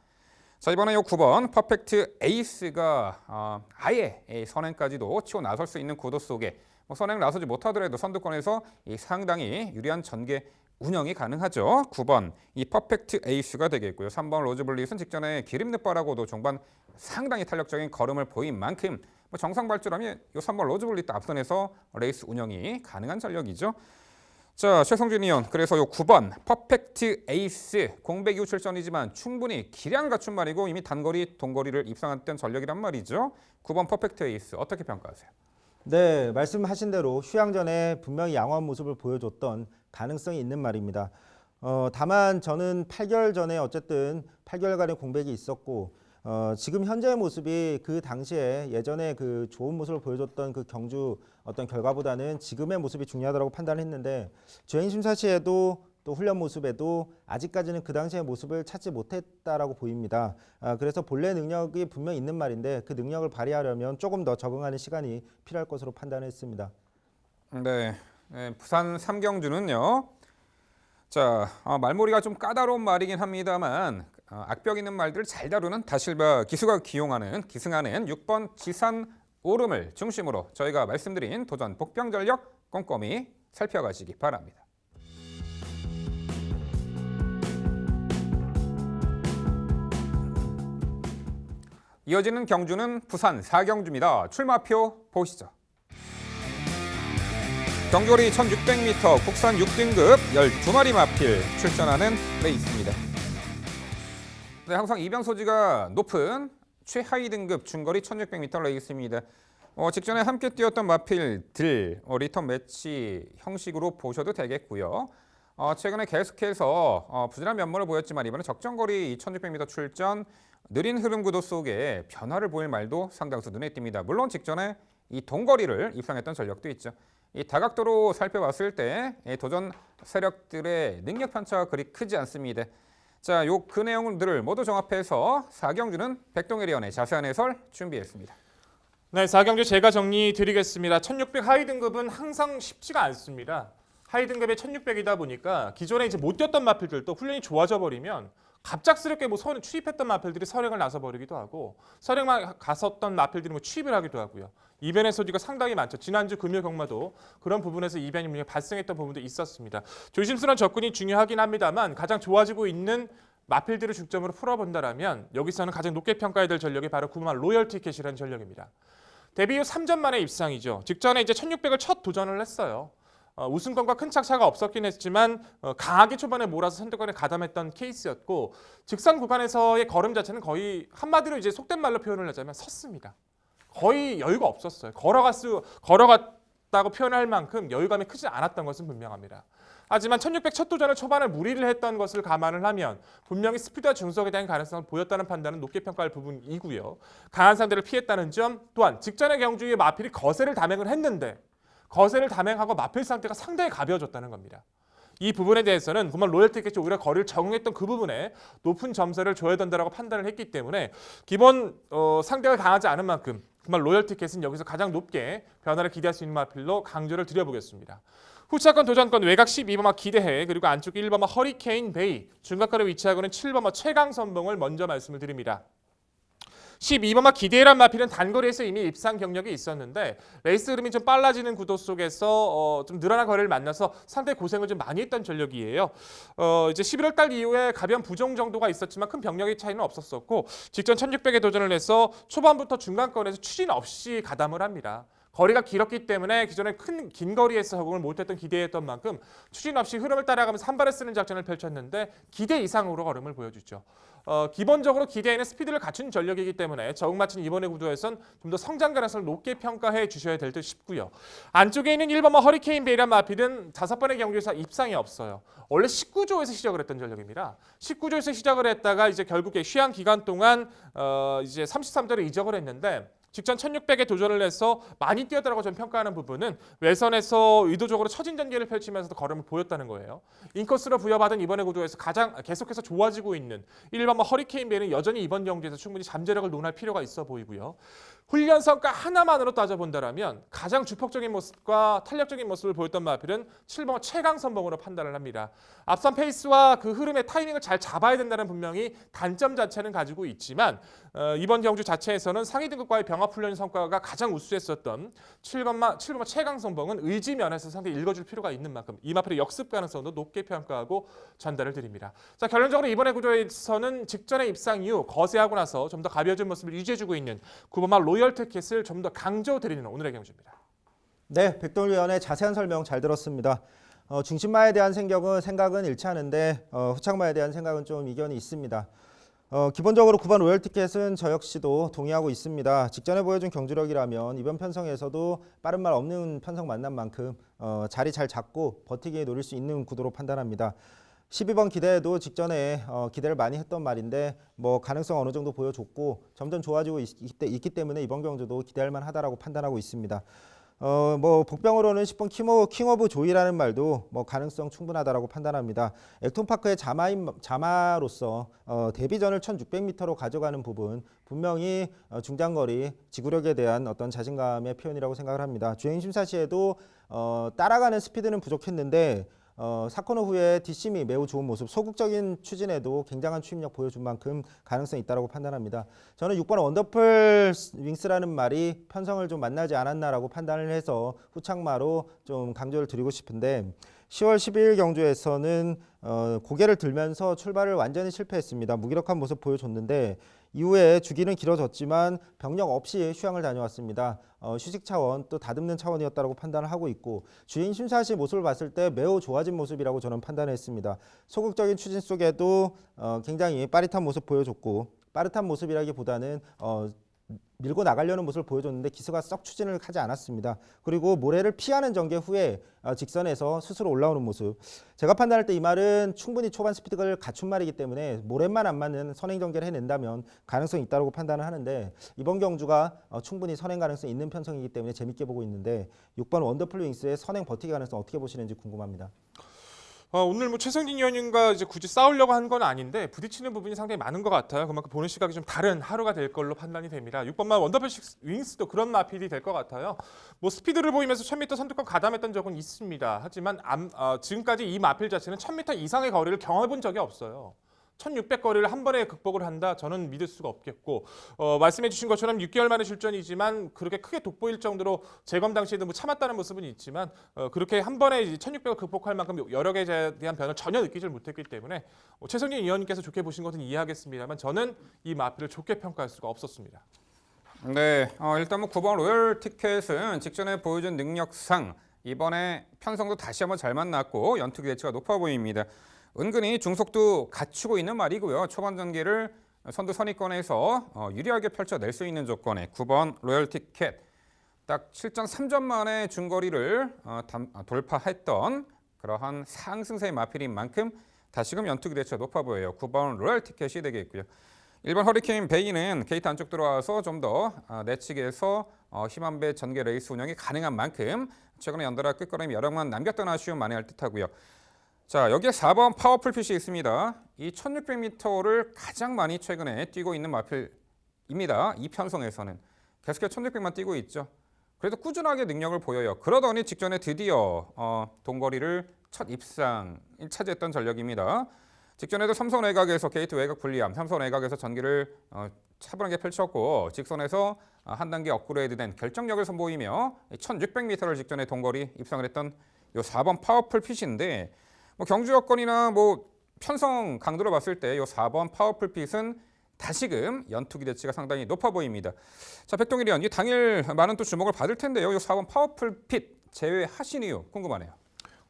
자, 이번에 이 9번 퍼펙트 에이스가 아예 선행까지도 치고 나설 수 있는 구도 속에 선행 나서지 못하더라도 선두권에서 상당히 유리한 전개 운영이 가능하죠. 9번 이 퍼펙트 에이스가 되겠고요. 3번 로즈블릿은 직전에 기름 늦바라고도 종반 상당히 탄력적인 걸음을 보인 만큼 정상 발주라면 이 3번 로즈블릿도 앞선에서 레이스 운영이 가능한 전력이죠. 자, 최성준 의원, 그래서 이 9번 퍼펙트 에이스 공백 이후 출전이지만 충분히 기량 갖춘 말이고 이미 단거리, 동거리를 입상했던 전력이란 말이죠. 9번 퍼펙트 에이스 어떻게 평가하세요? 네, 말씀하신 대로 휴양전에 분명히 양호한 모습을 보여줬던 가능성이 있는 말입니다. 다만 저는 8개월 전에 어쨌든 8개월간의 공백이 있었고 지금 현재의 모습이 그 당시에 예전에 그 좋은 모습을 보여줬던 그 경주 어떤 결과보다는 지금의 모습이 중요하다고 판단했는데 주행 심사 시에도 또 훈련 모습에도 아직까지는 그 당시의 모습을 찾지 못했다라고 보입니다. 그래서 본래 능력이 분명 있는 말인데 그 능력을 발휘하려면 조금 더 적응하는 시간이 필요할 것으로 판단했습니다. 네, 부산 3경주는요. 자, 말머리가 좀 까다로운 말이긴 합니다만 악벽 있는 말들을 잘 다루는 다실바 기수가 기승하는 6번 지산 오름을 중심으로 저희가 말씀드린 도전 복병 전력 꼼꼼히 살펴가시기 바랍니다. 이어지는 경주는 부산 4경주입니다. 출마표 보시죠. 경주거리 1600m 국산 6등급 12마리 마필 출전하는 레이스입니다. 네, 항상 이변 소지가 높은 최하위 등급 중거리 1600m 레이스입니다. 직전에 함께 뛰었던 마필들 리턴 매치 형식으로 보셔도 되겠고요. 최근에 계속해서 부진한 면모를 보였지만 이번에 적정거리 1600m 출전 느린 흐름 구도 속에 변화를 보일 말도 상당수 눈에 띕니다. 물론 직전에 이 동거리를 입상했던 전력도 있죠. 이 다각도로 살펴봤을 때 도전 세력들의 능력 편차가 그리 크지 않습니다. 자, 그 내용들을 모두 종합해서 4경주는 백동일위원의 자세한 해설 준비했습니다. 네, 4경주 제가 정리 드리겠습니다. 1600 하위 등급은 항상 쉽지가 않습니다. 하위 등급의 1600이다 보니까 기존에 이제 못 뛰었던 마필들도 훈련이 좋아져 버리면 갑작스럽게 뭐 선에 추입했던 마필들이 선행을 나서버리기도 하고 선행만 갔었던 마필들이 뭐 추입을 하기도 하고요. 이변의 소지가 상당히 많죠. 지난주 금요 경마도 그런 부분에서 이변이 분명히 발생했던 부분도 있었습니다. 조심스러운 접근이 중요하긴 합니다만 가장 좋아지고 있는 마필들을 중점으로 풀어본다라면 여기서는 가장 높게 평가해야 될 전력이 바로 9번 로열 티켓이라는 전력입니다. 데뷔 후 3전 만에 입상이죠. 직전에 이제 1600을 첫 도전을 했어요. 우승권과 큰 차가 없었긴 했지만 강하게 초반에 몰아서 선두권에 가담했던 케이스였고 직선 구간에서의 걸음 자체는 거의 한마디로 이제 속된 말로 표현을 하자면 섰습니다. 거의 여유가 없었어요. 걸어갔다고 표현할 만큼 여유감이 크지 않았던 것은 분명합니다. 하지만 1600 첫 도전을 초반에 무리를 했던 것을 감안을 하면 분명히 스피드와 중속에 대한 가능성을 보였다는 판단은 높게 평가할 부분이고요. 강한 상대를 피했다는 점 또한 직전의 경주에 마필이 거세를 담행을 했는데 거세를 담행하고 마필 상태가 상당히 가벼워졌다는 겁니다. 이 부분에 대해서는 정말 로열 티켓이 오히려 거리를 적응했던 그 부분에 높은 점수를 줘야 된다고 판단을 했기 때문에 기본 상대가 강하지 않은 만큼 정말 로열 티켓은 여기서 가장 높게 변화를 기대할 수 있는 마필로 강조를 드려보겠습니다. 후차권 도전권 외곽 12번마 기대해 그리고 안쪽 1번마 허리케인 베이 중간권에 위치하고 있는 7번마 최강 선봉을 먼저 말씀을 드립니다. 12번마 기대해란 마필은 단거리에서 이미 입상 경력이 있었는데 레이스 흐름이 좀 빨라지는 구도 속에서 좀 늘어난 거리를 만나서 상당히 고생을 좀 많이 했던 전력이에요. 이제 11월 달 이후에 가벼운 부종 정도가 있었지만 큰 병력의 차이는 없었었고 직전 1600에 도전을 해서 초반부터 중간권에서 추진 없이 가담을 합니다. 거리가 길었기 때문에 기존에 긴 거리에서 적응을 못했던 기대했던 만큼 추진 없이 흐름을 따라가면서 한 발에 쓰는 작전을 펼쳤는데 기대 이상으로 걸음을 보여주죠. 기본적으로 기대에는 스피드를 갖춘 전력이기 때문에 적응 맞춘 이번의 구도에선 좀 더 성장 가능성을 높게 평가해 주셔야 될 듯 싶고요. 안쪽에 있는 1번마 허리케인 베이란 마필은 5번의 경주에서 입상이 없어요. 원래 19조에서 시작을 했던 전력입니다. 19조에서 시작을 했다가 이제 결국에 휴양 기간 동안 이제 33조를 이적을 했는데 직전 1600에 도전을 해서 많이 뛰었다고 저는 평가하는 부분은 외선에서 의도적으로 처진 전개를 펼치면서도 걸음을 보였다는 거예요. 인코스로 부여받은 이번의 구도에서 가장 계속해서 좋아지고 있는 1번마 허리케인 베이는 여전히 이번 경기에서 충분히 잠재력을 논할 필요가 있어 보이고요. 훈련 성과 하나만으로 따져본다면 가장 주폭적인 모습과 탄력적인 모습을 보였던 마필은 7번마 최강 선봉으로 판단을 합니다. 앞선 페이스와 그 흐름의 타이밍을 잘 잡아야 된다는 분명히 단점 자체는 가지고 있지만 이번 경주 자체에서는 상위 등급과의 병합 훈련 성과가 가장 우수했었던 7번마 최강 선봉은 의지 면에서 상당히 읽어줄 필요가 있는 만큼 이 마필의 역습 가능성도 높게 평가하고 전달을 드립니다. 자, 결론적으로 이번의 구조에서는 직전에 입상 이후 거세하고 나서 좀 더 가벼워진 모습을 유지해주고 있는 9번마 로열 티켓을 좀 더 강조드리는 오늘의 경주입니다. 네, 백돌위원의 자세한 설명 잘 들었습니다. 중심마에 대한 생각은 일치하는데 후창마에 대한 생각은 좀 이견이 있습니다. 기본적으로 9번 로열 티켓은 저 역시도 동의하고 있습니다. 직전에 보여준 경주력이라면 이번 편성에서도 빠른 말 없는 편성 만난 만큼 자리 잘 잡고 버티기에 노릴 수 있는 구도로 판단합니다. 12번 기대에도 직전에 기대를 많이 했던 말인데 뭐 가능성 어느 정도 보여줬고 점점 좋아지고 있기 때문에 이번 경주도 기대할 만하다라고 판단하고 있습니다. 뭐 복병으로는 10번 킹 오브 조이라는 말도 뭐 가능성 충분하다라고 판단합니다. 액톤파크의 자마로서 데뷔전을 1600m로 가져가는 부분 분명히 중장거리 지구력에 대한 어떤 자신감의 표현이라고 생각을 합니다. 주행 심사 시에도 따라가는 스피드는 부족했는데 사코노 후에 뒷심이 매우 좋은 모습, 소극적인 추진에도 굉장한 추임력 보여준 만큼 가능성이 있다고 판단합니다. 저는 6번 원더풀 윙스라는 말이 편성을 좀 만나지 않았나라고 판단을 해서 후창마로 좀 강조를 드리고 싶은데 10월 12일 경주에서는 고개를 들면서 출발을 완전히 실패했습니다. 무기력한 모습 보여줬는데 이후에 주기는 길어졌지만 병력 없이 휴양을 다녀왔습니다. 휴식 차원 또 다듬는 차원이었다고 판단을 하고 있고 주행 심사 시 모습을 봤을 때 매우 좋아진 모습이라고 저는 판단했습니다. 소극적인 추진 속에도 굉장히 빠릿한 모습 보여줬고 빠릿한 모습이라기보다는 밀고 나가려는 모습을 보여줬는데 기수가 썩 추진을 하지 않았습니다. 그리고 모래를 피하는 전개 후에 직선에서 스스로 올라오는 모습. 제가 판단할 때 이 말은 충분히 초반 스피드를 갖춘 말이기 때문에 모래만 안 맞는 선행 전개를 해낸다면 가능성이 있다고 판단을 하는데 이번 경주가 충분히 선행 가능성이 있는 편성이기 때문에 재밌게 보고 있는데 6번 원더풀 윙스의 선행 버티기 가능성 어떻게 보시는지 궁금합니다. 오늘 뭐 최성진 의원님과 이제 굳이 싸우려고 한 건 아닌데 부딪히는 부분이 상당히 많은 것 같아요. 그만큼 보는 시각이 좀 다른 하루가 될 걸로 판단이 됩니다. 6번마 원더풀 윙스도 그런 마필이 될 것 같아요. 뭐 스피드를 보이면서 1000m 선두권 가담했던 적은 있습니다. 하지만 지금까지 이 마필 자체는 1000m 이상의 거리를 경험해 본 적이 없어요. 1600거리를 한 번에 극복을 한다? 저는 믿을 수가 없겠고 말씀해 주신 것처럼 6개월 만에 출전이지만 그렇게 크게 돋보일 정도로 재검 당시에도 뭐 참았다는 모습은 있지만 그렇게 한 번에 1600을 극복할 만큼 여력에 대한 변화를 전혀 느끼질 못했기 때문에 최성진 위원님께서 좋게 보신 것은 이해하겠습니다만 저는 이 마필을 좋게 평가할 수가 없었습니다. 네, 일단 뭐 9번 로열 티켓은 직전에 보여준 능력상 이번에 편성도 다시 한번 잘 만났고 연투 기대치가 높아 보입니다. 은근히 중속도 갖추고 있는 말이고요. 초반 전개를 선두 선입권에서 유리하게 펼쳐낼 수 있는 조건에 9번 로열 티켓 딱 실전 3점 만에 중거리를 돌파했던 그러한 상승세의 마필인 만큼 다시금 연투 기대치가 높아 보여요. 9번 로열 티켓이 되겠고요. 1번 허리케인 베이는 게이트 안쪽 들어와서 좀 더 내측에서 힘한배 전개 레이스 운영이 가능한 만큼 최근에 연달아 끝걸음이 여력만 남겼던 아쉬움 만회할 듯하고요. 자, 여기에 4번 파워풀 핏이 있습니다. 이 1600m를 가장 많이 최근에 뛰고 있는 마필입니다. 이 편성에서는 계속해서 1600만 뛰고 있죠. 그래도 꾸준하게 능력을 보여요. 그러더니 직전에 드디어 동거리를 첫 입상 차지했던 전력입니다. 직전에도 삼선 외곽에서 게이트 외곽 불리함, 삼선 외곽에서 전기를 차분하게 펼쳤고 직선에서 한 단계 업그레이드된 결정력을 선보이며 1600m를 직전에 동거리 입상을 했던 요 4번 파워풀 핏인데 뭐 경주 여건이나 뭐 편성 강도로 봤을 때 요 4번 파워풀 핏은 다시금 연투 기대치가 상당히 높아 보입니다. 자, 백동일 의원, 이 당일 많은 또 주목을 받을 텐데요. 요 4번 파워풀 핏 제외하신 이유 궁금하네요.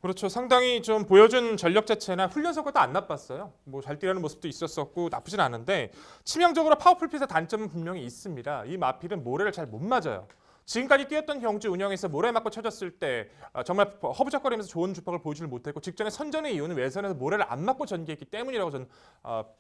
그렇죠. 상당히 좀 보여준 전력 자체나 훈련 성과도 안 나빴어요. 뭐 잘 뛰려는 모습도 있었었고 나쁘진 않은데 치명적으로 파워풀 핏의 단점은 분명히 있습니다. 이 마필은 모래를 잘 못 맞아요. 지금까지 뛰었던 경주 운영에서 모래 맞고 쳐졌을 때 정말 허브적거리면서 좋은 주먹을 보여주지 못했고 직전에 선전의 이유는 외선에서 모래를 안 맞고 전개했기 때문이라고 저는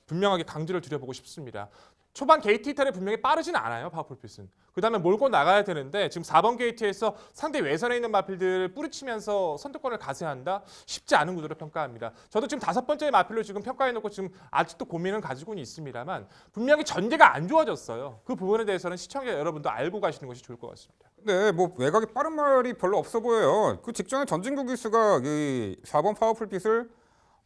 분명하게 강조를 드려보고 싶습니다. 초반 게이트 이탈이 분명히 빠르진 않아요. 파워풀 핏은. 그다음에 몰고 나가야 되는데 지금 4번 게이트에서 상대 외선에 있는 마필들을 뿌리치면서 선두권을 가세한다? 쉽지 않은 구도로 평가합니다. 저도 지금 5번째 마필로 지금 평가해놓고 지금 아직도 고민은 가지고는 있습니다만 분명히 전개가 안 좋아졌어요. 그 부분에 대해서는 시청자 여러분도 알고 가시는 것이 좋을 것 같습니다. 네, 뭐 외곽이 빠른 말이 별로 없어 보여요. 그 직전에 전진국 기수가 이 4번 파워풀 핏을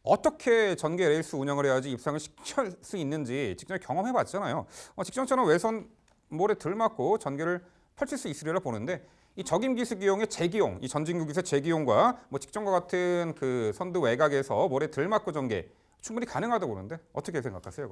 어떻게 전개 레이스 운영을 해야지 입상을 시킬 수 있는지 직전에 경험해 봤잖아요. 직전처럼 외선 모래 덜 맞고 전개를 펼칠 수 있으리라 보는데 이 적임 기수 기용의 재기용, 이 전진국 기수의 재기용과 뭐 직전과 같은 그 선두 외곽에서 모래 덜 맞고 전개 충분히 가능하다고 보는데 어떻게 생각하세요?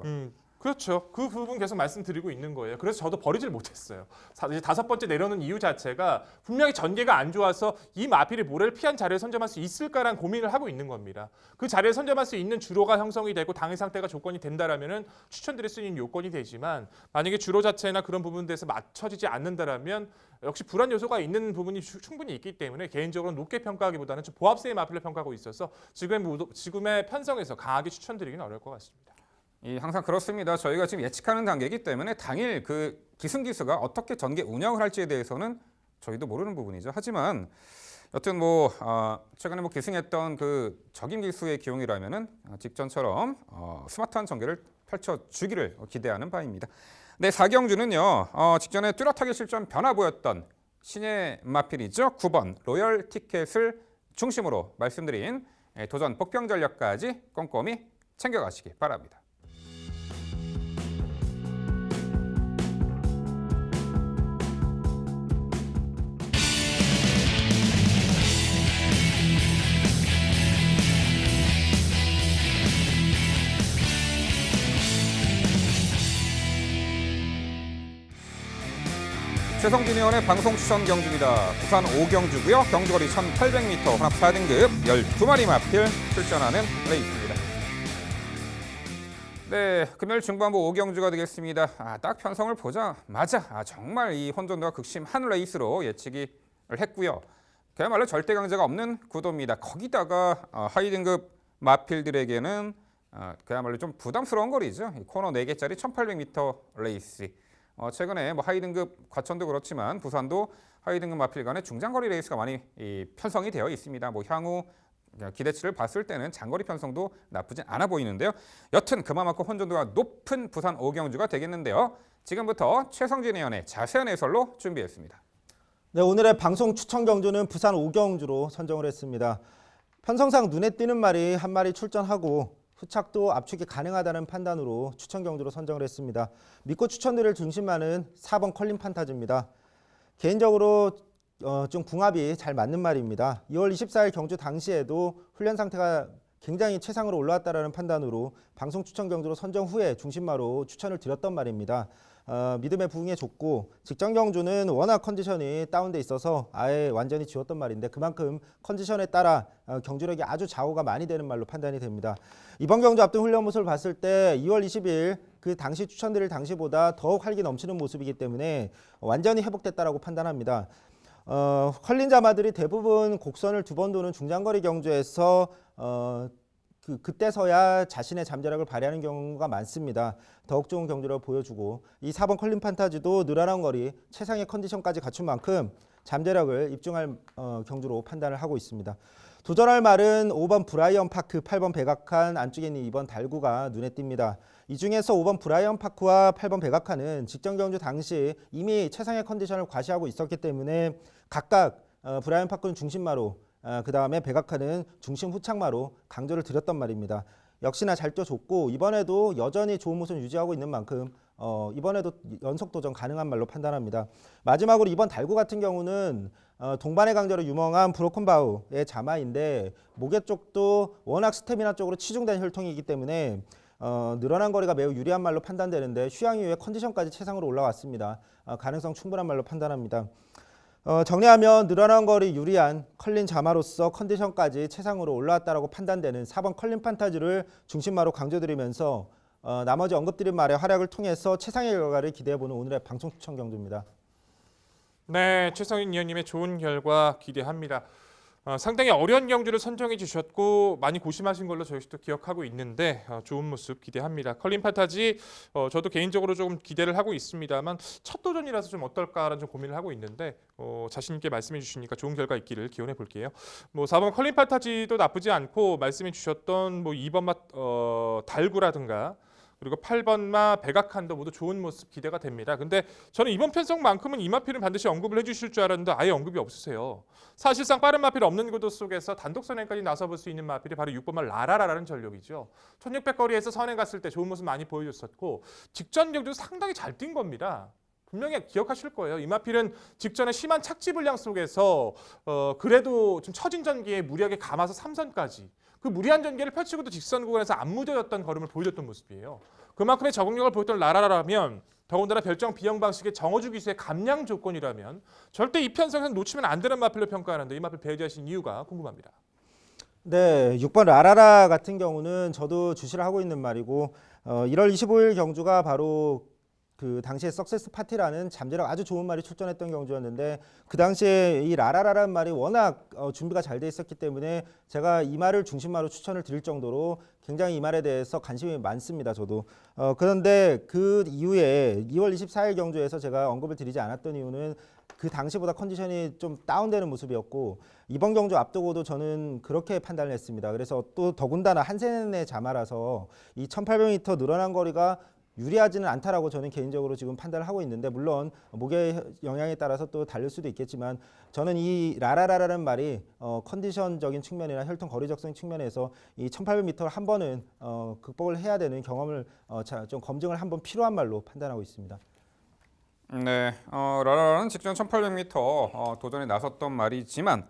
그렇죠. 그 부분 계속 말씀드리고 있는 거예요. 그래서 저도 버리질 못했어요. 이제 5번째 내려오는 이유 자체가 분명히 전개가 안 좋아서 이 마필이 모래를 피한 자리를 선점할 수 있을까라는 고민을 하고 있는 겁니다. 그 자리를 선점할 수 있는 주로가 형성이 되고 당일 상태가 조건이 된다라면은 추천드릴 수 있는 요건이 되지만 만약에 주로 자체나 그런 부분들에서 맞춰지지 않는다라면 역시 불안 요소가 있는 부분이 충분히 있기 때문에 개인적으로 높게 평가하기보다는 좀 보합세의 마필로 평가하고 있어서 지금의 편성에서 강하게 추천드리기는 어려울 것 같습니다. 항상 그렇습니다. 저희가 지금 예측하는 단계이기 때문에 당일 그 기승기수가 어떻게 전개 운영을 할지에 대해서는 저희도 모르는 부분이죠. 하지만 여튼 뭐 최근에 뭐 기승했던 그 적임 기수의 기용이라면은 직전처럼 스마트한 전개를 펼쳐주기를 기대하는 바입니다. 네, 4경주는요. 직전에 뚜렷하게 실전 변화 보였던 신의 마필이죠. 9번 로열 티켓을 중심으로 말씀드린 도전 복병 전략까지 꼼꼼히 챙겨가시기 바랍니다. 최성진 의원의 방송 추천 경주입니다. 부산 5경주고요. 경주거리 1800m 혼합 4등급 12마리 마필 출전하는 레이스입니다. 네, 금요일 중반부 5경주가 되겠습니다. 딱 편성을 보자마자 정말 이 혼돈도가 극심한 레이스로 예측을 했고요. 그야말로 절대 강자가 없는 구도입니다. 거기다가 하위 등급 마필들에게는 그야말로 좀 부담스러운 거리죠. 코너 4개짜리 1800m 레이스. 최근에 뭐 하위 등급 과천도 그렇지만 부산도 하위 등급 마필 간의 중장거리 레이스가 많이 편성이 되어 있습니다. 뭐 향후 기대치를 봤을 때는 장거리 편성도 나쁘진 않아 보이는데요. 여튼 그만큼 혼돈도가 높은 부산 5경주가 되겠는데요. 지금부터 최성진 의원의 자세한 해설로 준비했습니다. 네, 오늘의 방송 추천 경주는 부산 5경주로 선정을 했습니다. 편성상 눈에 띄는 말이 한 마리 출전하고 후착도 압축이 가능하다는 판단으로 추천 경주로 선정을 했습니다. 믿고 추천드릴 중심마는 4번 컬린 판타지입니다. 개인적으로 좀 궁합이 잘 맞는 말입니다. 2월 24일 경주 당시에도 훈련 상태가 굉장히 최상으로 올라왔다는 판단으로 방송 추천 경주로 선정 후에 중심마로 추천을 드렸던 말입니다. 믿음에 부응해 줬고 직전 경주는 워낙 컨디션이 다운돼 있어서 아예 완전히 지웠던 말인데 그만큼 컨디션에 따라 경주력이 아주 좌우가 많이 되는 말로 판단이 됩니다. 이번 경주 앞둔 훈련 모습을 봤을 때 2월 20일 그 당시 추천드릴 당시보다 더욱 활기 넘치는 모습이기 때문에 완전히 회복됐다라고 판단합니다. 컬린 자마들이 대부분 곡선을 2번 도는 중장거리 경주에서 그때서야 자신의 잠재력을 발휘하는 경우가 많습니다. 더욱 좋은 경주력을 보여주고 이 4번 컬린 판타지도 늘어난 거리 최상의 컨디션까지 갖춘 만큼 잠재력을 입증할 경주로 판단을 하고 있습니다. 도전할 말은 5번 브라이언 파크, 8번 백악관, 안쪽에 있는 2번 달구가 눈에 띕니다. 이 중에서 5번 브라이언 파크와 8번 백악관은 직전 경주 당시 이미 최상의 컨디션을 과시하고 있었기 때문에 각각 브라이언 파크는 중심마로 그 다음에 백악관은 중심 후착마로 강조를 드렸던 말입니다. 역시나 잘 뛰어줬고 이번에도 여전히 좋은 모습을 유지하고 있는 만큼 이번에도 연속 도전 가능한 말로 판단합니다. 마지막으로 이번 달구 같은 경우는 동반의 강자로 유명한 브로큰바우의 자마인데 목에 쪽도 워낙 스태미나 쪽으로 치중된 혈통이기 때문에 늘어난 거리가 매우 유리한 말로 판단되는데 휴양 이후에 컨디션까지 최상으로 올라왔습니다. 가능성 충분한 말로 판단합니다. 정리하면 늘어난 거리 유리한 컬린 자마로서 컨디션까지 최상으로 올라왔다고 판단되는 4번 컬린 판타지를 중심마로 강조드리면서 나머지 언급드린 말의 활약을 통해서 최상의 결과를 기대해보는 오늘의 방송 추천 경주입니다. 네, 최성인 위원님의 좋은 결과 기대합니다. 상당히 어려운 경주를 선정해 주셨고 많이 고심하신 걸로 저희도 기억하고 있는데 좋은 모습 기대합니다. 컬린 판타지 저도 개인적으로 조금 기대를 하고 있습니다만 첫 도전이라서 좀 어떨까라는 좀 고민을 하고 있는데 자신 있게 말씀해 주시니까 좋은 결과 있기를 기원해 볼게요. 4번 컬린 판타지도 나쁘지 않고 말씀해 주셨던 2번 맛 달구라든가 그리고 8번마 백악관도 모두 좋은 모습 기대가 됩니다. 근데 저는 이번 편성만큼은 이 마필은 반드시 언급을 해주실 줄 알았는데 아예 언급이 없으세요. 사실상 빠른 마필 없는 구도 속에서 단독 선행까지 나서볼 수 있는 마필이 바로 6번마 라라라라는 전력이죠. 1600거리에서 선행 갔을 때 좋은 모습 많이 보여줬었고 직전 경주도 상당히 잘 뛴 겁니다. 분명히 기억하실 거예요. 이 마필은 직전에 심한 착지 불량 속에서 그래도 좀 처진 전기에 무리하게 감아서 3선까지 그 무리한 전개를 펼치고도 직선 구간에서 안 무뎌졌던 걸음을 보여줬던 모습이에요. 그만큼의 적응력을 보였던 라라라라면 더군다나 별정 비형 방식의 정어주 기수의 감량 조건이라면 절대 이 편성에서 놓치면 안 되는 마필로 평가하는데 이 마필 배제하신 이유가 궁금합니다. 네, 6번 라라라 같은 경우는 저도 주시를 하고 있는 말이고 1월 25일 경주가 바로 그 당시에 석세스 파티라는 잠재력 아주 좋은 말이 출전했던 경주였는데 그 당시에 이 라라라라는 말이 워낙 준비가 잘 돼 있었기 때문에 제가 이 말을 중심마로 추천을 드릴 정도로 굉장히 이 말에 대해서 관심이 많습니다. 저도 그런데 그 이후에 2월 24일 경주에서 제가 언급을 드리지 않았던 이유는 그 당시보다 컨디션이 좀 다운되는 모습이었고 이번 경주 앞두고도 저는 그렇게 판단을 했습니다. 그래서 또 더군다나 한센의 자마라서 이 1800m 늘어난 거리가 유리하지는 않다라고 저는 개인적으로 지금 판단을 하고 있는데 물론 목의 영향에 따라서 또 다를 수도 있겠지만 저는 이 라라라라는 말이 컨디션적인 측면이나 혈통 거리 적성 측면에서 이 1800m를 한 번은 극복을 해야 되는 경험을 좀 검증을 한번 필요한 말로 판단하고 있습니다. 네, 라라라는 직전 1800m 도전에 나섰던 말이지만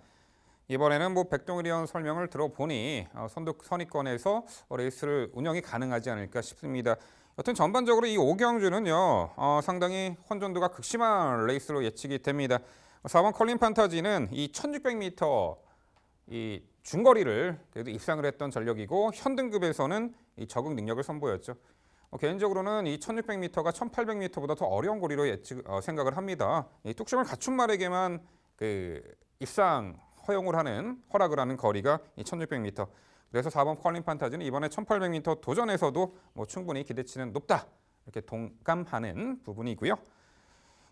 이번에는 백동일 의원 설명을 들어보니 선두 선입권에서 레이스를 운영이 가능하지 않을까 싶습니다. 여튼 전반적으로 이 5경주는요 상당히 혼전도가 극심한 레이스로 예측이 됩니다. 4번 컬린 판타지는 이 1600m 이 중거리를 그래도 입상을 했던 전력이고 현등급에서는 이 적응 능력을 선보였죠. 개인적으로는 이 1600m가 1800m보다 더 어려운 거리로 생각을 합니다. 이 뚝심을 갖춘 말에게만 그 입상 허락을 하는 거리가 이 1600m. 그래서 4번 컬린 판타지는 이번에 1800m 도전에서도 충분히 기대치는 높다. 이렇게 동감하는 부분이고요.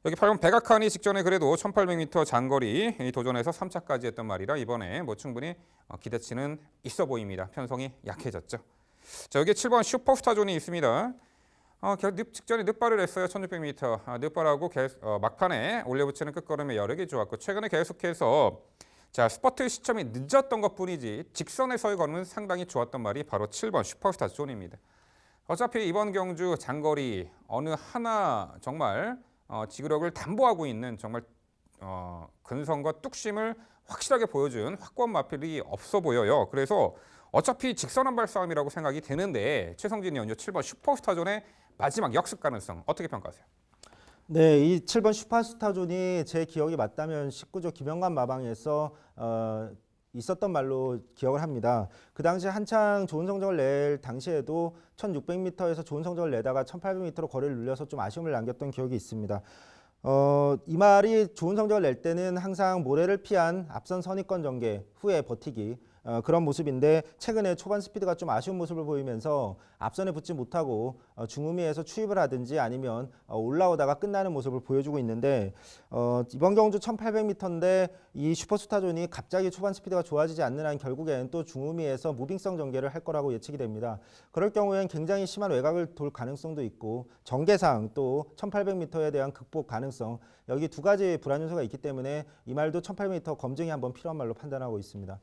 여기 8번 백악관이 직전에 그래도 1800m 장거리 도전에서 3차까지 했던 말이라 이번에 충분히 기대치는 있어 보입니다. 편성이 약해졌죠. 자, 여기 7번 슈퍼스타존이 있습니다. 직전에 늑발을 했어요. 1600m. 늑발하고 막판에 올려붙이는 끝걸음의 여력이 좋았고 최근에 계속해서 자, 스퍼트 시점이 늦었던 것뿐이지 직선에서의 걸음은 상당히 좋았던 말이 바로 7번 슈퍼스타 존입니다. 어차피 이번 경주 장거리 어느 하나 정말 지구력을 담보하고 있는 정말 근성과 뚝심을 확실하게 보여준 확고한 마필이 없어 보여요. 그래서 어차피 직선 한발 싸움이라고 생각이 되는데 최성진이 연주 7번 슈퍼스타존의 마지막 역습 가능성 어떻게 평가하세요? 네, 이 7번 슈퍼스타존이 제 기억이 맞다면 19조 김영관 마방에서 있었던 말로 기억을 합니다. 그 당시 한창 좋은 성적을 낼 당시에도 1600m에서 좋은 성적을 내다가 1800m로 거리를 늘려서 좀 아쉬움을 남겼던 기억이 있습니다. 이 말이 좋은 성적을 낼 때는 항상 모래를 피한 앞선 선입권 전개 후에 버티기 그런 모습인데 최근에 초반 스피드가 좀 아쉬운 모습을 보이면서 앞선에 붙지 못하고 중후미에서 추입을 하든지 아니면 올라오다가 끝나는 모습을 보여주고 있는데 이번 경주 1800m인데 이 슈퍼스타존이 갑자기 초반 스피드가 좋아지지 않는 한 결국엔 또 중후미에서 무빙성 전개를 할 거라고 예측이 됩니다. 그럴 경우엔 굉장히 심한 외곽을 돌 가능성도 있고 전개상 또 1800m에 대한 극복 가능성 여기 두 가지 불안 요소가 있기 때문에 이 말도 1800m 검증이 한번 필요한 말로 판단하고 있습니다.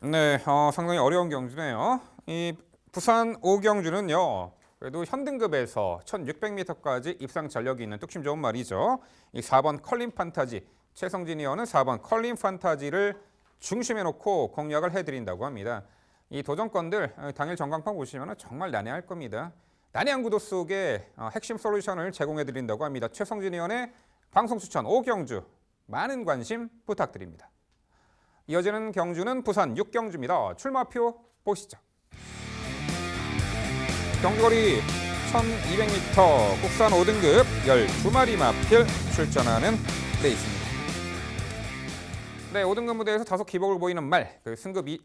네, 상당히 어려운 경주네요. 이 부산 5경주는요. 그래도 현등급에서 1600m까지 입상 전력이 있는 뚝심 좋은 말이죠. 이 4번 컬린 판타지, 최성진이 어는 4번 컬린 판타지를 중심에 놓고 공략을 해드린다고 합니다. 이 도전권들 당일 전광판 보시면 정말 난해할 겁니다. 난해한 구도 속에 핵심 솔루션을 제공해드린다고 합니다. 최성진 의원의 방송 추천 5경주 많은 관심 부탁드립니다. 이어지는 경주는 부산 6경주입니다. 출마표 보시죠. 경주거리 1200m 국산 5등급 12마리 마필 출전하는 레이스입니다. 네, 5등급 무대에서 다소 기복을 보이는 말,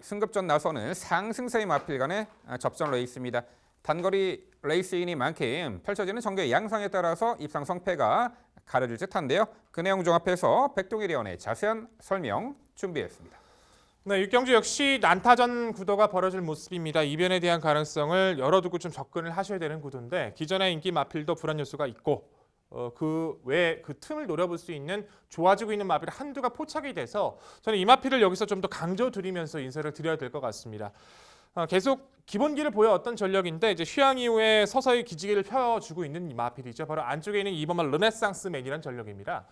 승급전 나서는 상승세의 마필 간의 접전 레이스입니다. 단거리 레이스이니만큼 펼쳐지는 전개 양상에 따라서 입상 성패가 가려질 듯한데요. 그 내용 종합해서 백동일 의원의 자세한 설명 준비했습니다. 네, 6경주 역시 난타전 구도가 벌어질 모습입니다. 이변에 대한 가능성을 열어두고 좀 접근을 하셔야 되는 구도인데 기존의 인기 마필도 불안 요소가 있고 그 외에 그 틈을 노려볼 수 있는 좋아지고 있는 마필 한두가 포착이 돼서 저는 이 마필을 여기서 좀 더 강조드리면서 인사를 드려야 될 것 같습니다. 계속 기본기를 보여왔던 전력인데 이제 휴양 이후에 서서히 기지개를 펴주고 있는 이 마필이죠. 바로 안쪽에 있는 2번만 르네상스맨이라는 전력입니다.